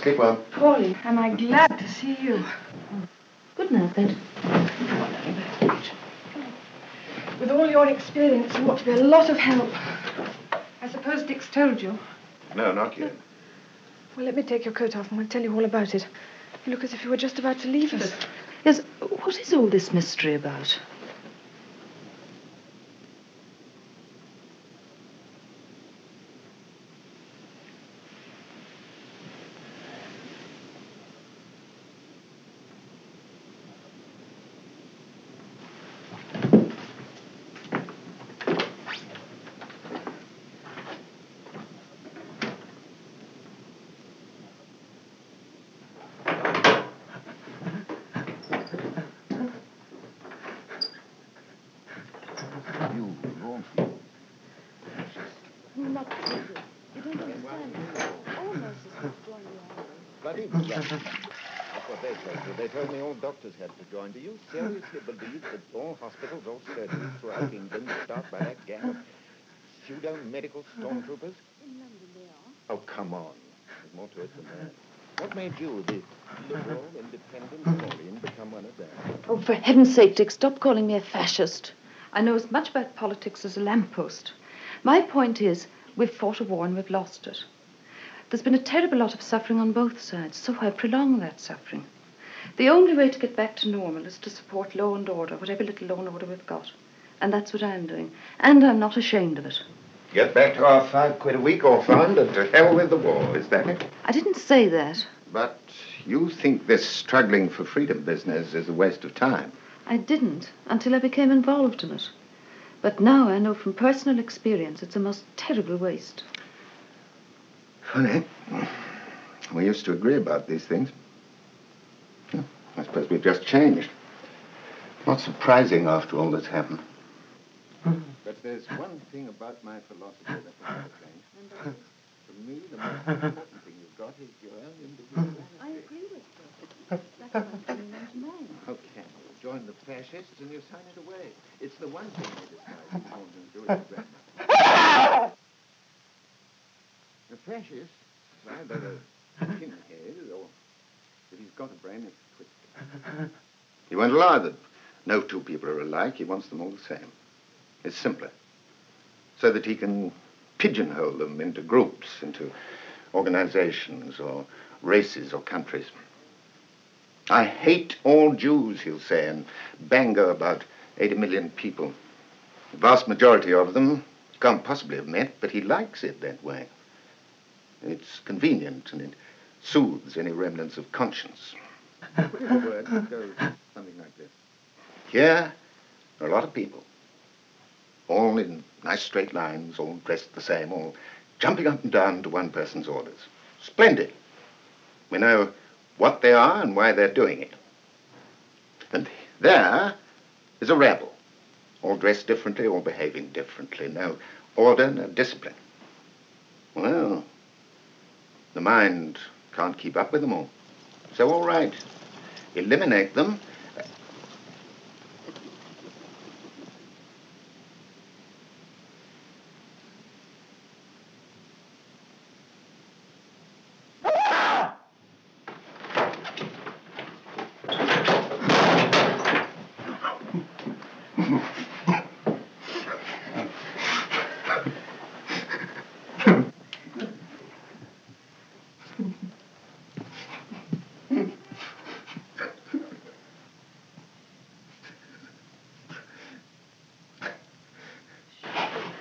Sleep well. Pauline, am I glad to see you. Good night, then. With all your experience, you ought to be a lot of help. I suppose Dick's told you. No, not yet. Well, let me take your coat off and I'll tell you all about it. You look as if you were just about to leave us. Yes, what is all this mystery about? That's what they told you. They told me all doctors had to join. Do you seriously believe that all hospitals, all surgeries throughout England start by that gang of pseudo-medical stormtroopers? In London they are. Oh, come on. There's more to it than that. What made you, the liberal, independent Pauline, become one of them? Oh, for heaven's sake, Dick, stop calling me a fascist. I know as much about politics as a lamppost. My point is, we've fought a war and we've lost it. There's been a terrible lot of suffering on both sides, so why prolong that suffering? The only way to get back to normal is to support law and order, whatever little law and order we've got. And that's what I'm doing. And I'm not ashamed of it. Get back to our £5 a week orphan and to hell with the war, is that it? I didn't say that. But you think this struggling for freedom business is a waste of time? I didn't, until I became involved in it. But now I know from personal experience it's a most terrible waste. Funny. We used to agree about these things. I suppose we've just changed. Not surprising after all that's happened. But there's one thing about my philosophy that will never change. For me, the most important thing you've got is your own individuality. I agree with you. That's what I'm doing to mine. Okay, join the fascists and you sign it away. It's the one thing they decide you want to do it right. The fascists is either a pinhead or if he's got a brain, it's twisted. He won't allow that no two people are alike. He wants them all the same. It's simpler. So that he can pigeonhole them into groups, into organizations or races or countries. I hate all Jews, he'll say, and bango about 80 million people. The vast majority of them can't possibly have met, but he likes it that way. It's convenient and it soothes any remnants of conscience. Put in a word that goes something like this. Here are a lot of people, all in nice straight lines, all dressed the same, all jumping up and down to one person's orders. Splendid. We know what they are and why they're doing it. And there is a rabble, all dressed differently, all behaving differently. No order, no discipline. Well, the mind can't keep up with them all. So, all right, eliminate them.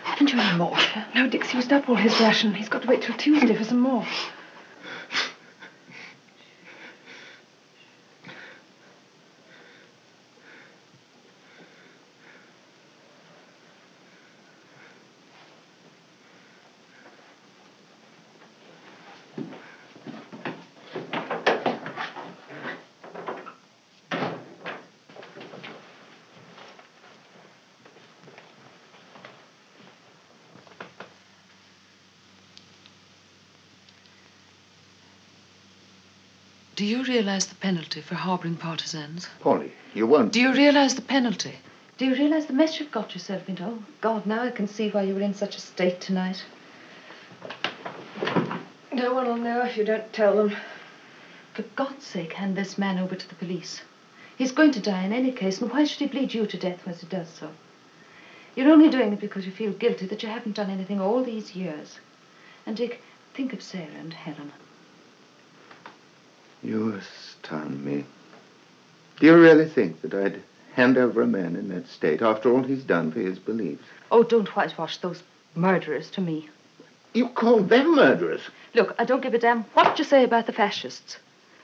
Haven't you any more? No, Dick's used up all his ration. He's got to wait till Tuesday for some more. Do you realize the penalty for harboring partisans? Pauline, you won't. Do you realize the penalty? Do you realize the mess you've got yourself into? Oh, God, now I can see why you were in such a state tonight. No one will know if you don't tell them. For God's sake, hand this man over to the police. He's going to die in any case, and why should he bleed you to death as he does so? You're only doing it because you feel guilty that you haven't done anything all these years. And Dick, think of Sarah and Helen. You astound me. Do you really think that I'd hand over a man in that state after all he's done for his beliefs? Oh, don't whitewash those murderers to me. You call them murderers? Look, I don't give a damn what you say about the fascists.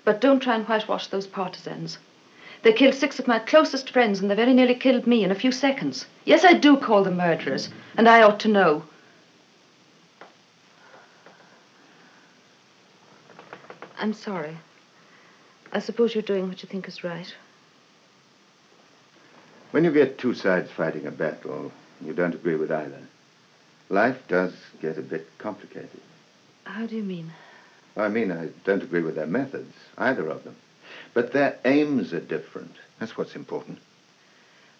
But don't try and whitewash those partisans. They killed 6 of my closest friends, and they very nearly killed me in a few seconds. Yes, I do call them murderers, and I ought to know. I'm sorry. I suppose you're doing what you think is right. When you get two sides fighting a battle, you don't agree with either. Life does get a bit complicated. How do you mean? I mean, I don't agree with their methods, either of them. But their aims are different. That's what's important.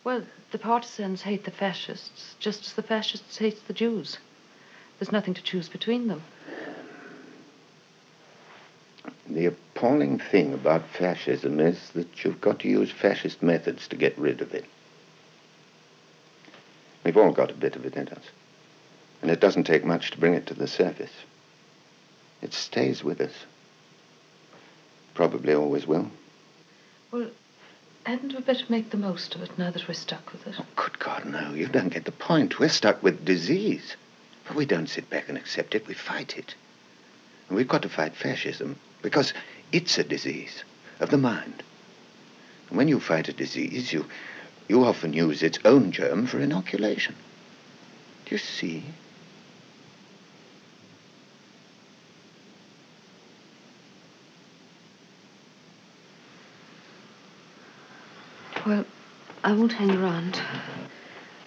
Well, the partisans hate the fascists, just as the fascists hate the Jews. There's nothing to choose between them. The appalling thing about fascism is that you've got to use fascist methods to get rid of it. We've all got a bit of it in us. And it doesn't take much to bring it to the surface. It stays with us. Probably always will. Well, hadn't we better make the most of it now that we're stuck with it? Oh, good God, no. You don't get the point. We're stuck with disease. But we don't sit back and accept it. We fight it. And we've got to fight fascism because it's a disease of the mind. And when you fight a disease, you often use its own germ for inoculation. Do you see? Well, I won't hang around.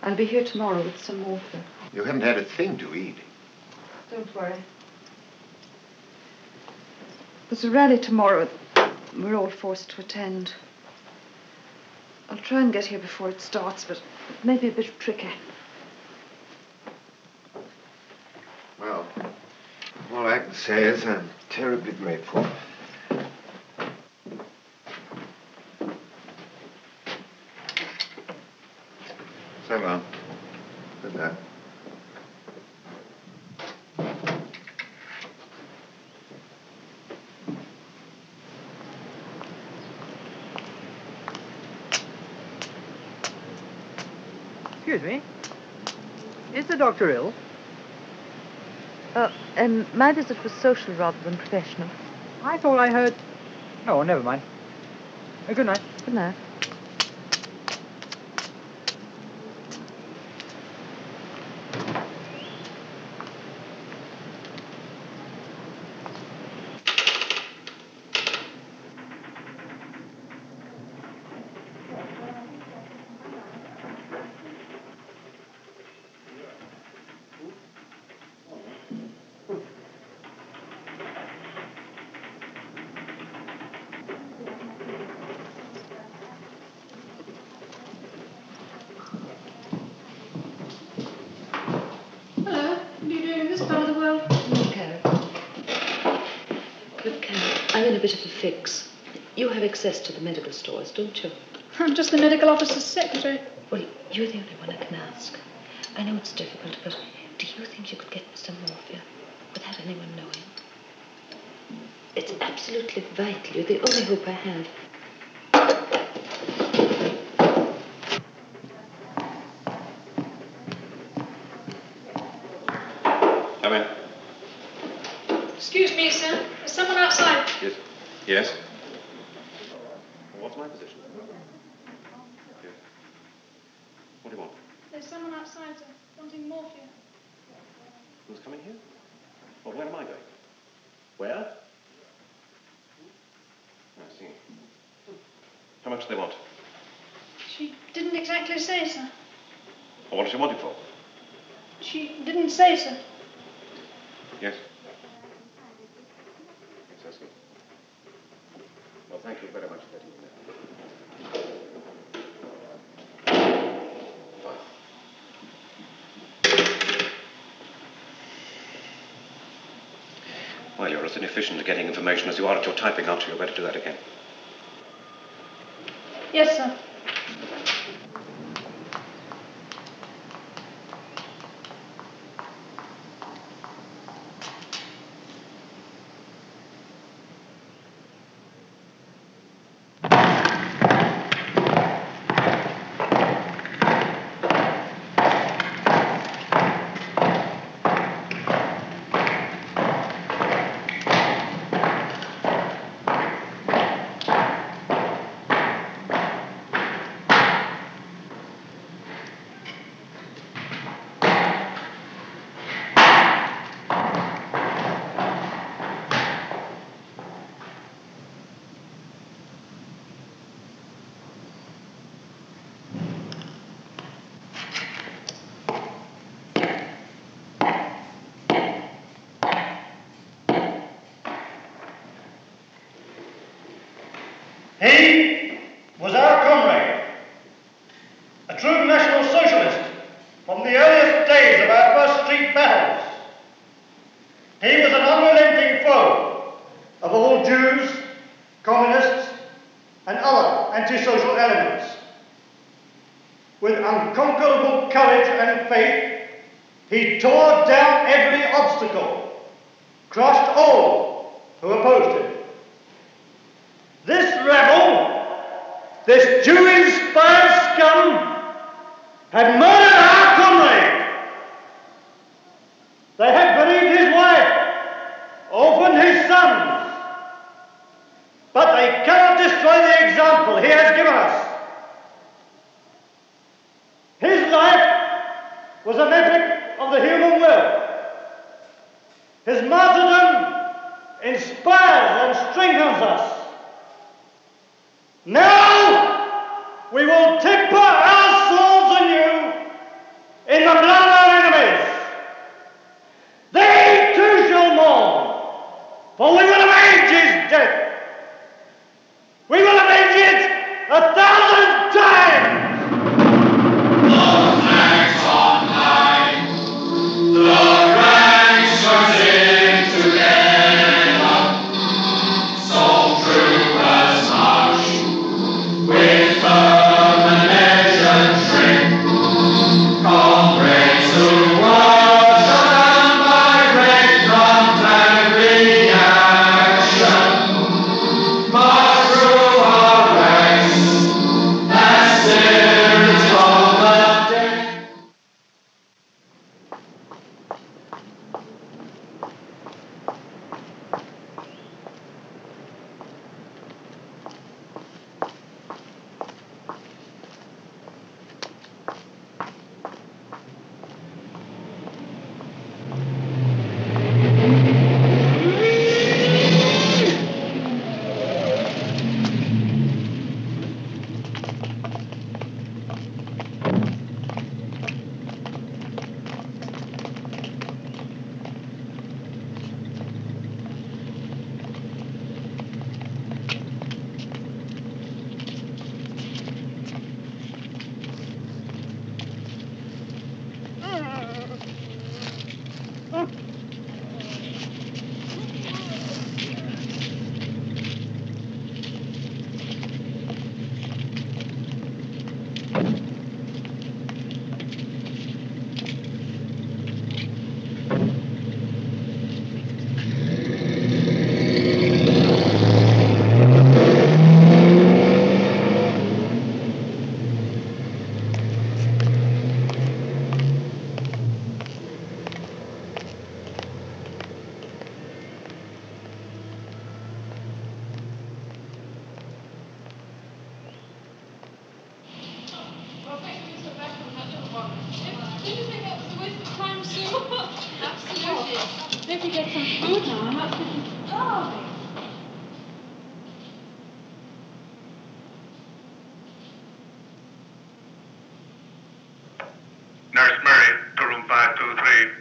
I'll be here tomorrow with some morphine. You haven't had a thing to eat. Don't worry. There's a rally tomorrow. We're all forced to attend. I'll try and get here before it starts, but it may be a bit tricky. Well, all I can say is I'm terribly grateful. So long. Good night. Excuse me. Is the doctor ill? My visit was social rather than professional. I thought I heard... Oh, never mind. Good night. Good night. A bit of a fix. You have access to the medical stores, don't you? I'm just the medical officer's secretary. Well, you're the only one I can ask. I know it's difficult, but do you think you could get some morphia without anyone knowing? It's absolutely vital. You're the only hope I have. Come in. Excuse me, sir. There's someone outside. Yes. Yes? What's my position? Yes. What do you want? There's someone outside, sir, wanting morphia. Who's coming here? Well, where am I going? Where? I see. How much do they want? She didn't exactly say, sir. Well, what does she want it for? She didn't say, sir. Yes. Yes, I see. Well, thank you very much for letting me know. Fine. Well, you're as inefficient at getting information as you are at your typing, aren't you? You better do that again. Yes, sir. He was our comrade, a true National Socialist from the earliest days of our first street battles. He was an unrelenting foe of all Jews, communists, and other antisocial elements. With unconquerable courage and faith, he tore down every obstacle, crushed all who opposed him. This rebel, this Jew-inspired scum, had murdered our comrade. They had bereaved his wife, orphaned his sons, but they cannot destroy the example he has given us. His life was an epic of the human will. His martyrdom inspires and strengthens us. Now we will temper our swords anew in the blood of our enemies. They too shall mourn, for we will avenge his death. We will avenge it 1,000 times. Nurse Murray to room 523.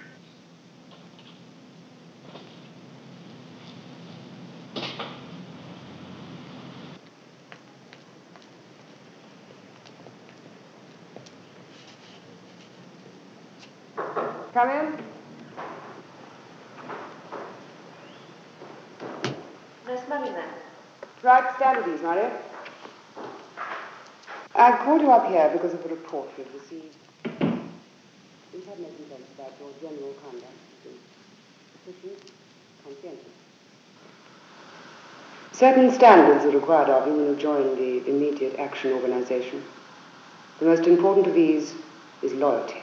Come in. Nurse Murray, ma'am. Right, stand at ease, Mario. I've called you up here because of the report we've received. We've had no complaints about your general conduct. Sufficient, conscientious. Certain standards are required of you when you join the immediate action organization. The most important of these is loyalty.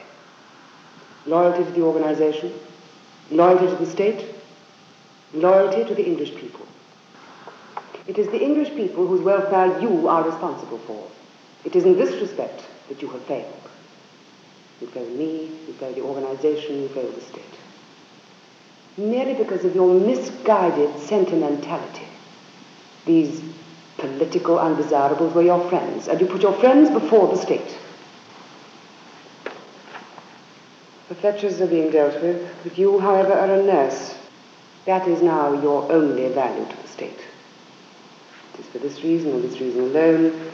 Loyalty to the organization, loyalty to the state, loyalty to the English people. It is the English people whose welfare you are responsible for. It is in this respect that you have failed. You failed me, you failed the organization, you failed the state. Merely because of your misguided sentimentality. These political undesirables were your friends, and you put your friends before the state. The Fletchers are being dealt with, but you, however, are a nurse. That is now your only value to the state. It is for this reason and this reason alone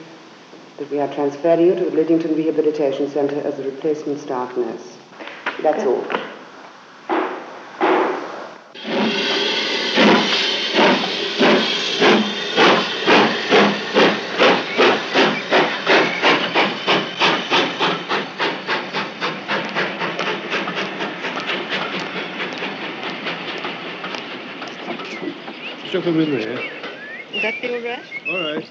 that we are transferring you to the Bridgington Rehabilitation Centre as a replacement staff nurse. That's all. Stuff a bit here. Would that be all right? All right.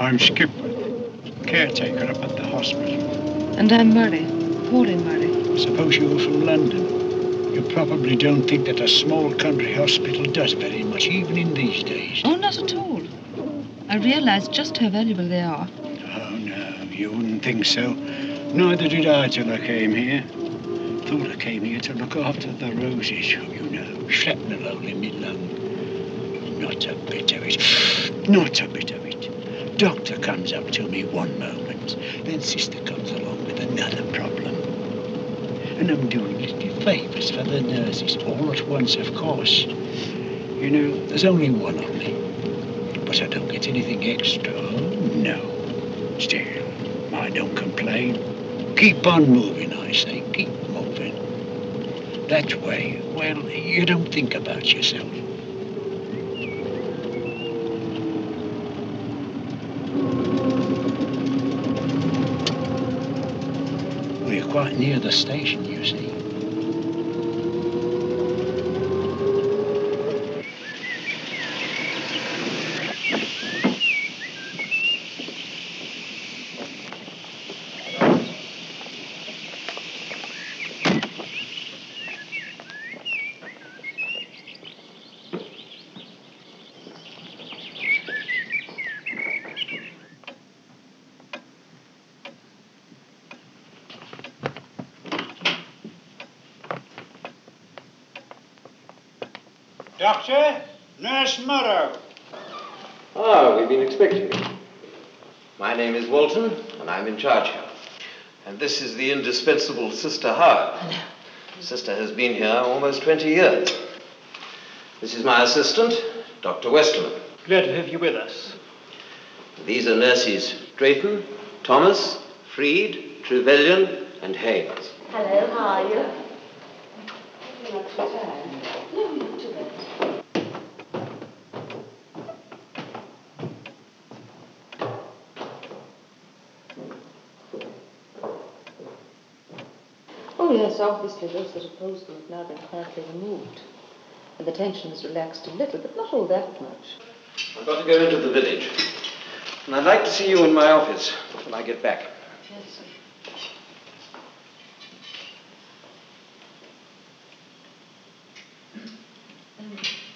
I'm Skipworth, caretaker up at the hospital. And I'm Murray, Pauline Murray. Suppose you're from London. You probably don't think that a small country hospital does very much, even in these days. Oh, not at all. I realise just how valuable they are. Oh, no, you wouldn't think so. Neither did I till I came here. Thought I came here to look after the roses, you know, schlepping along in my lung. Not a bit of it. Not a bit of it. Doctor comes up to me one moment, then sister comes along with another problem. And I'm doing little favours for the nurses all at once, of course. You know, there's only one of me. But I don't get anything extra. Oh, no. Still, I don't complain. Keep on moving, I say. Keep moving. That way, well, you don't think about yourself. We're quite near the station, you see. Doctor, Nurse Mollo. Ah, we've been expecting you. My name is Walton, and I'm in charge here. And this is the indispensable Sister Howard. Sister has been here almost 20 years. This is my assistant, Dr. Westerman. Glad to have you with us. These are nurses Drayton, Thomas, Freed, Trevelyan, and Haynes. Hello, how are you? Oh, yes, obviously those that opposed them have now been quietly removed. And the tension has relaxed a little, but not all that much. I've got to go into the village. And I'd like to see you in my office when I get back. Yes, sir.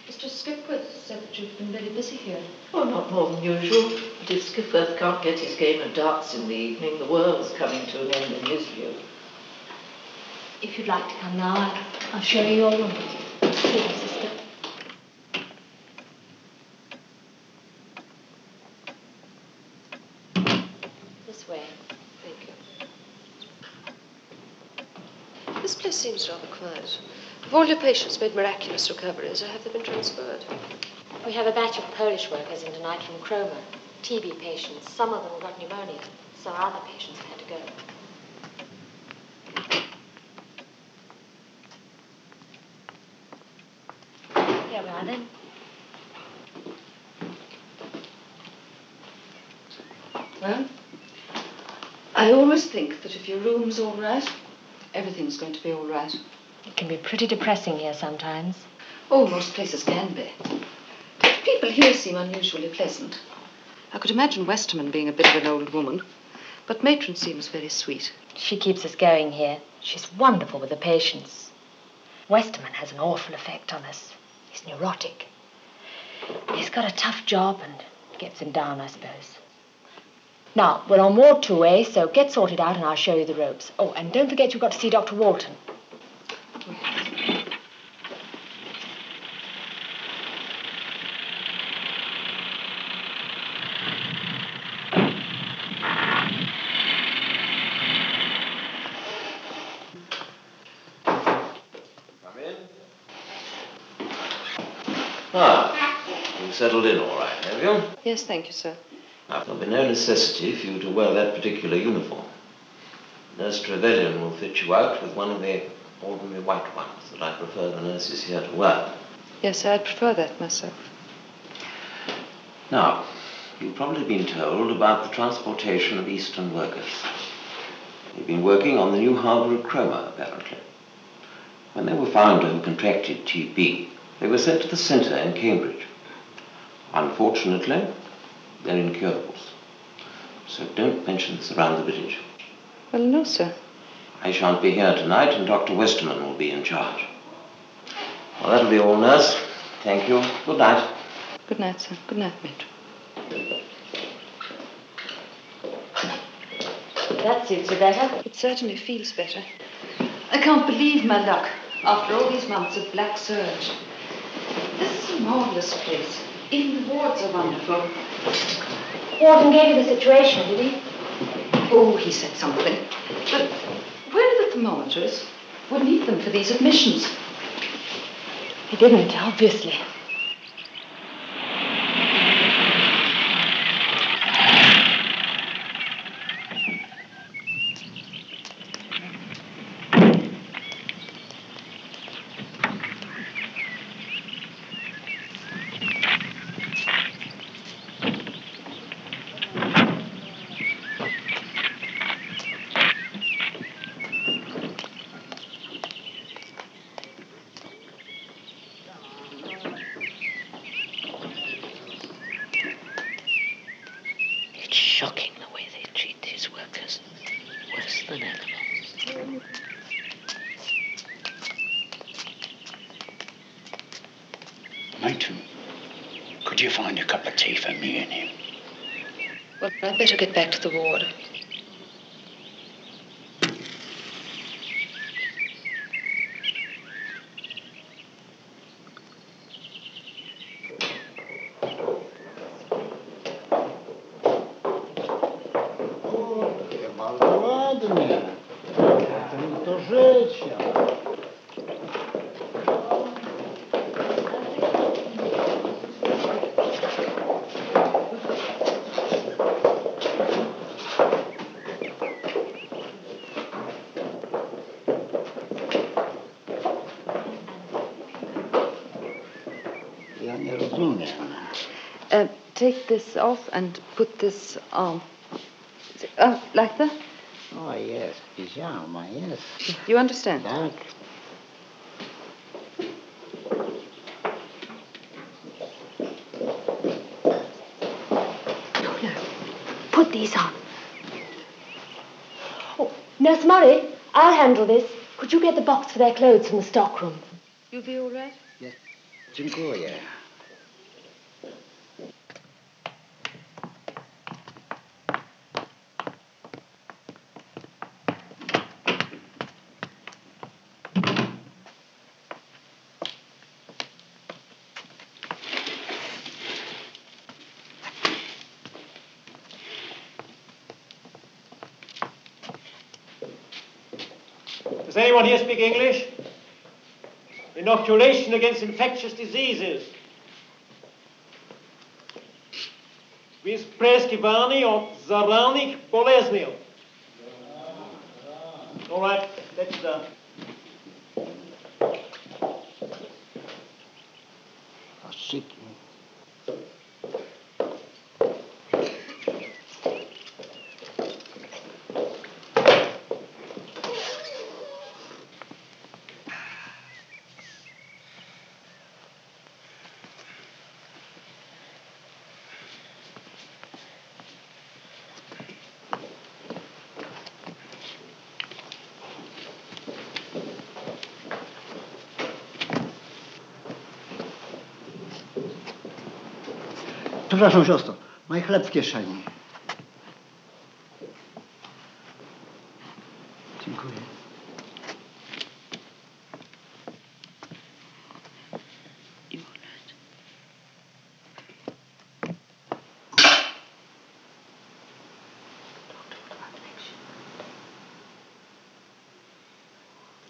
Mr. Skipworth said that you've been very busy here. Oh, not more than usual. But if Skipworth can't get his game of darts in the evening, the world's coming to an end in his view. If you'd like to come now, I'll show you your room. Here, sister. This way. Thank you. This place seems rather quiet. Have all your patients made miraculous recoveries, or have they been transferred? We have a batch of Polish workers in tonight from Cromer. TB patients. Some of them got pneumonia, so our other patients have had to go. Here we are then. Well, I always think that if your room's all right, everything's going to be all right. It can be pretty depressing here sometimes. Oh, most places can be. People here seem unusually pleasant. I could imagine Westerman being a bit of an old woman, but Matron seems very sweet. She keeps us going here. She's wonderful with the patients. Westerman has an awful effect on us. He's neurotic. He's got a tough job and gets him down, I suppose. Now, we're on Ward 2A, so get sorted out and I'll show you the ropes. Oh, and don't forget you've got to see Dr. Walton. settled in all right, have you? Yes, thank you, sir. Now, there'll be no necessity for you to wear that particular uniform. Nurse Trevelyan will fit you out with one of the ordinary white ones that I prefer the nurses here to wear. Yes, I'd prefer that myself. Now, you've probably been told about the transportation of Eastern workers. They've been working on the new harbour at Cromer, apparently. When they were found to have contracted TB, they were sent to the centre in Cambridge. Unfortunately, they're incurables. So don't mention this around the village. Well, no, sir. I shan't be here tonight, and Dr. Westerman will be in charge. Well, that'll be all, nurse. Thank you. Good night. Good night, sir. Good night, Matron. That suits you better. It certainly feels better. I can't believe my luck after all these months of black surge. This is a marvellous place. Even the wards are wonderful. Warden gave you the situation, did he? Oh, he said something. But where are the thermometers? We'll need them for these admissions. He didn't, obviously. Shocking the way they treat these workers. Worse than animals. Matron, could you find a cup of tea for me and him? Well, I'd better get back to the ward. Take this off and put this on. Like that? Oh, yes, pyjama, yes. You understand? Tak. Put these on. Oh, Nurse Murray, I'll handle this. Could you get the box for their clothes from the stockroom? You'll be all right? Yes. Dziękuję. Does anyone here speak English? Inoculation against infectious diseases. Без прескивания от заразных болезней. All right, that's done. Przepraszam, siostro, mój chleb w kieszeni. Dziękuję.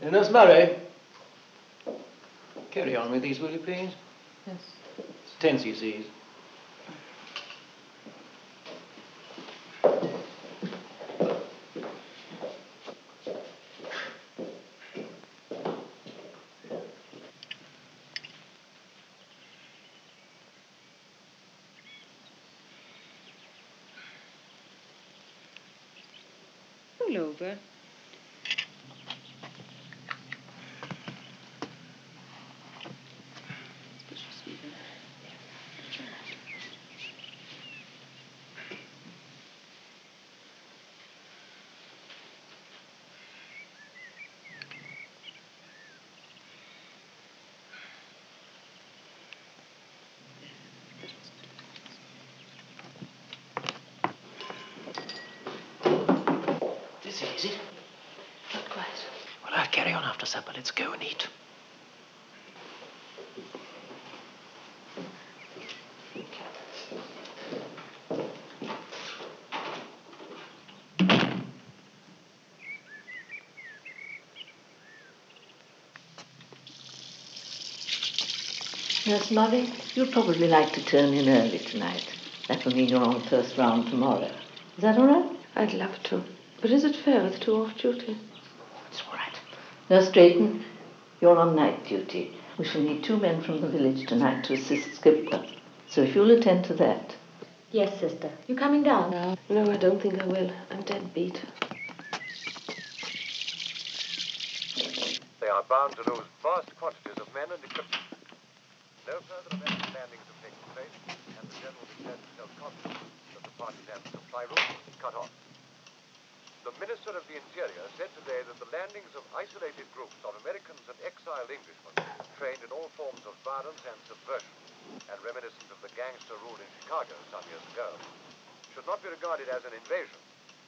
Nurse Murray, carry on with these, will you please? Yes. 10 cc's. All over. Dizzy, is it? Not quite. Well, I'll carry on after supper. Let's go and eat. Nurse Murray, you'll probably like to turn in early tonight. That will mean you're on the first round tomorrow. Is that all right? I'd love to. But is it fair with two off duty? It's all right. Nurse Drayton, you're on night duty. We shall need 2 men from the village tonight to assist Skipper. So if you'll attend to that. Yes, sister. You coming down? No, I don't think I will. I'm dead beat. They are bound to lose vast quantities of men and equipment. No further American landings have taken place, and the general declared himself confident that the partisan supply route is cut off. The Minister of the Interior said today that the landings of isolated groups of Americans and exiled Englishmen trained in all forms of violence and subversion, and reminiscent of the gangster rule in Chicago some years ago, should not be regarded as an invasion,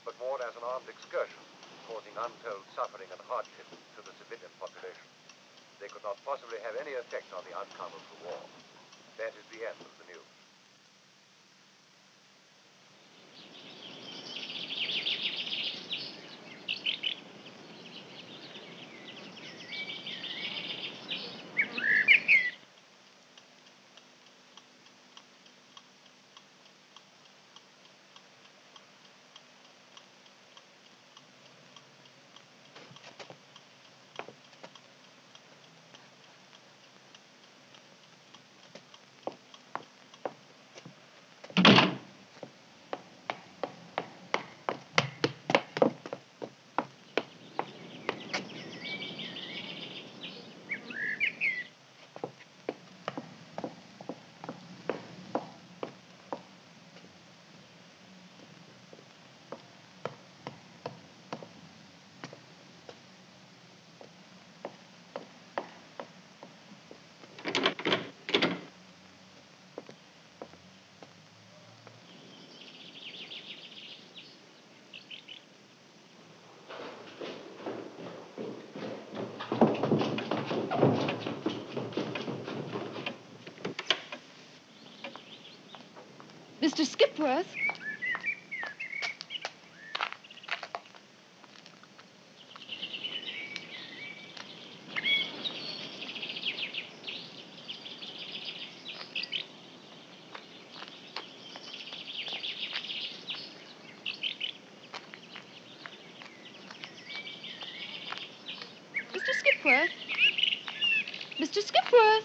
but more as an armed excursion, causing untold suffering and hardship to the civilian population. They could not possibly have any effect on the outcome of the war. That is the end of the news. Mr. Skipworth? Mr. Skipworth? Mr. Skipworth?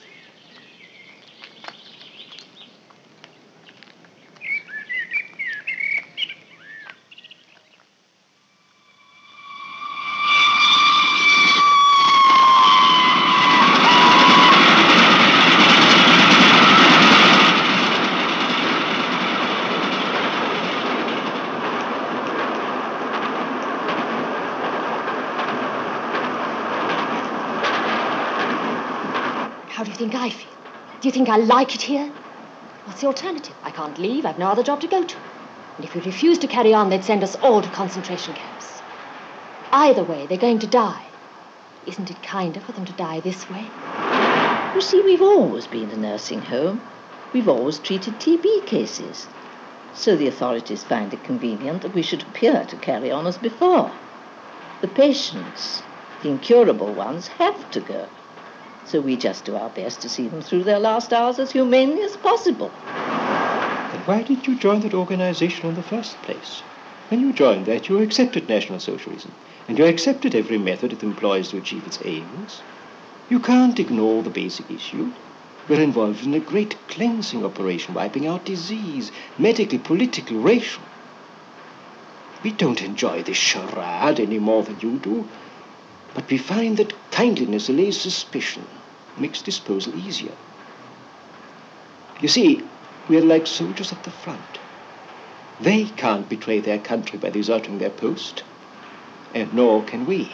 How do you think I feel? Do you think I like it here? What's the alternative? I can't leave. I've no other job to go to. And if we refuse to carry on, they'd send us all to concentration camps. Either way, they're going to die. Isn't it kinder for them to die this way? You see, we've always been a nursing home. We've always treated TB cases. So the authorities find it convenient that we should appear to carry on as before. The patients, the incurable ones, have to go. So we just do our best to see them through their last hours as humanely as possible. Then why did you join that organization in the first place? When you joined that, you accepted National Socialism, and you accepted every method it employs to achieve its aims. You can't ignore the basic issue. We're involved in a great cleansing operation, wiping out disease, medical, political, racial. We don't enjoy this charade any more than you do, but we find that kindliness allays suspicion, makes disposal easier. You see, we're like soldiers at the front. They can't betray their country by deserting their post, and nor can we.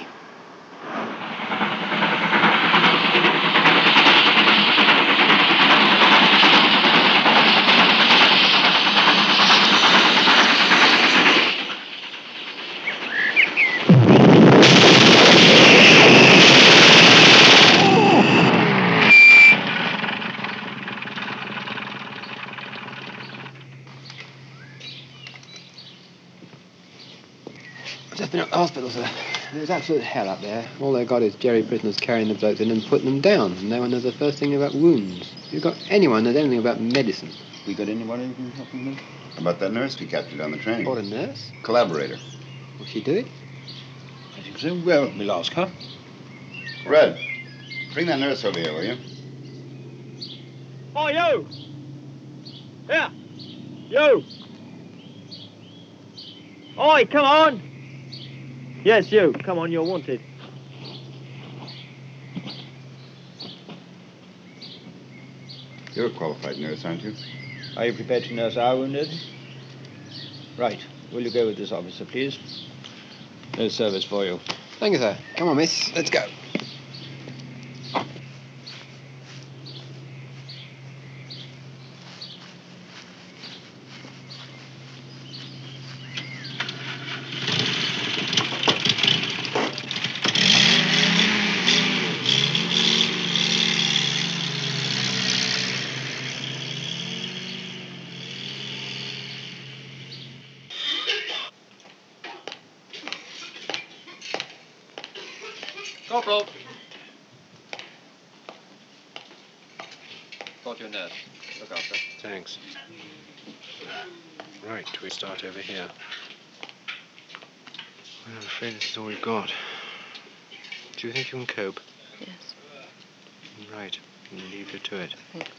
Just been up to the hospital, sir. There's absolute hell up there. All they got is jerry prisoners carrying the blokes in and putting them down. And no one knows the first thing about wounds. You got anyone knows anything about medicine? We got anyone who can help them? How about that nurse we captured on the train? What, a nurse? Collaborator. Will she do it? I think so. Well, we'll ask her. Red, bring that nurse over here, will you? Oh, you! Yeah! You! Oi, come on! Yes, you. Come on, you're wanted. You're a qualified nurse, aren't you? Are you prepared to nurse our wounded? Right. Will you go with this officer, please? No service for you. Thank you, sir. Come on, miss. Let's go. Corporal! Got your nurse. Look after. Thanks. Right, we start over here. Well, I'm afraid this is all we've got. Do you think you can cope? Yes. Right. We'll leave you to it. Thanks.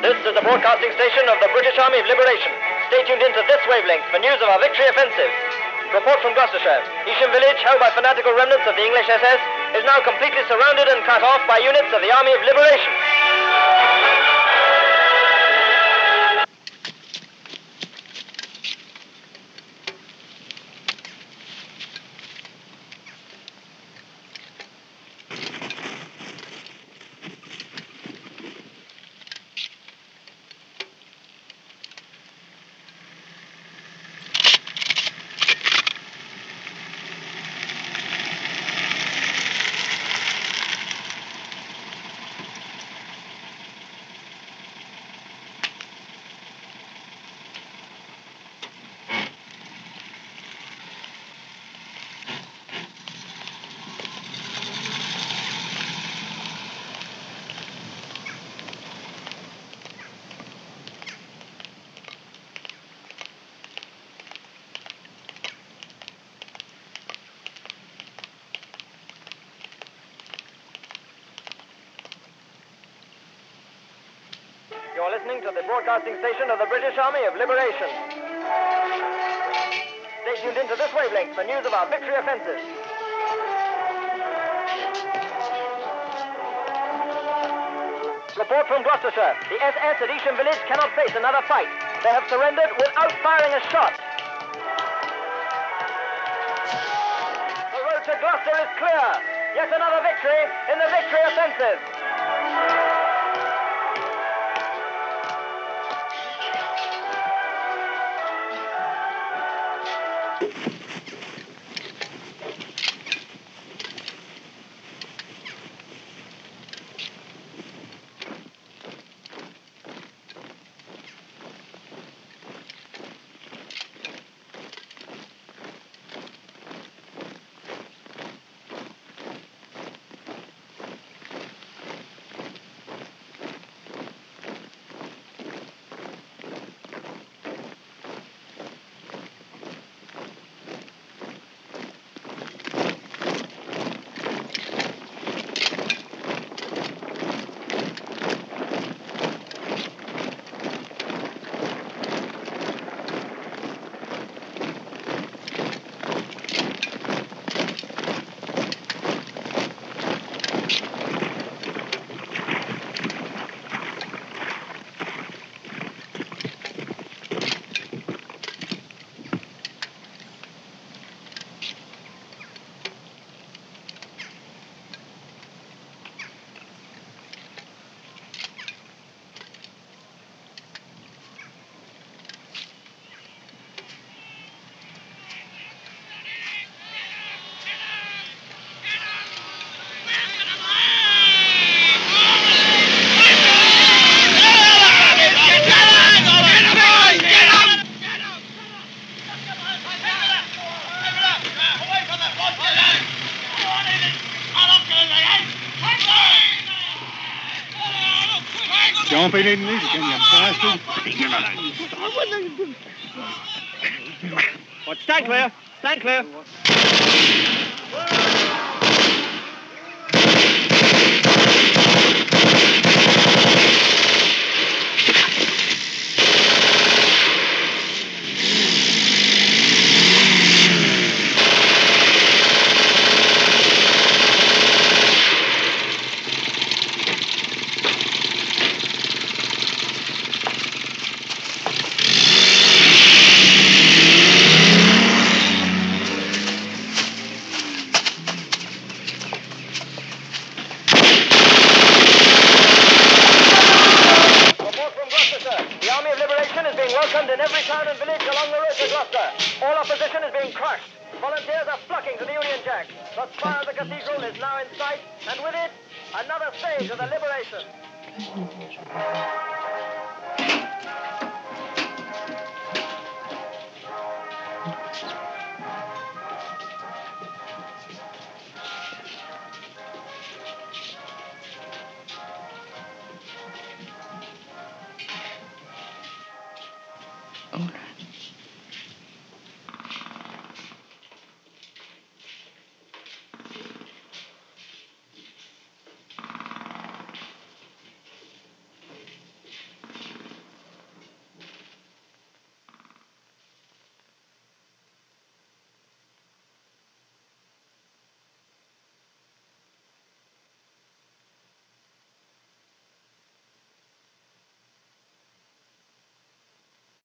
This is the broadcasting station of the British Army of Liberation. Stay tuned into this wavelength for news of our victory offensive. Report from Gloucestershire. Isham village, held by fanatical remnants of the English SS, is now completely surrounded and cut off by units of the Army of Liberation. You're listening to the broadcasting station of the British Army of Liberation. Stay tuned into this wavelength for news of our victory offensive. Report from Gloucestershire. The SS at Isham village cannot face another fight. They have surrendered without firing a shot. The road to Gloucester is clear. Yet another victory in the victory offensive. Jumping in this again, you bastard. What, stand clear. Stand clear. welcomed in every town and village along the road to Gloucester. All opposition is being crushed. Volunteers are flocking to the Union Jack. The spire of the cathedral is now in sight, and with it, another stage of the liberation. Oh, no.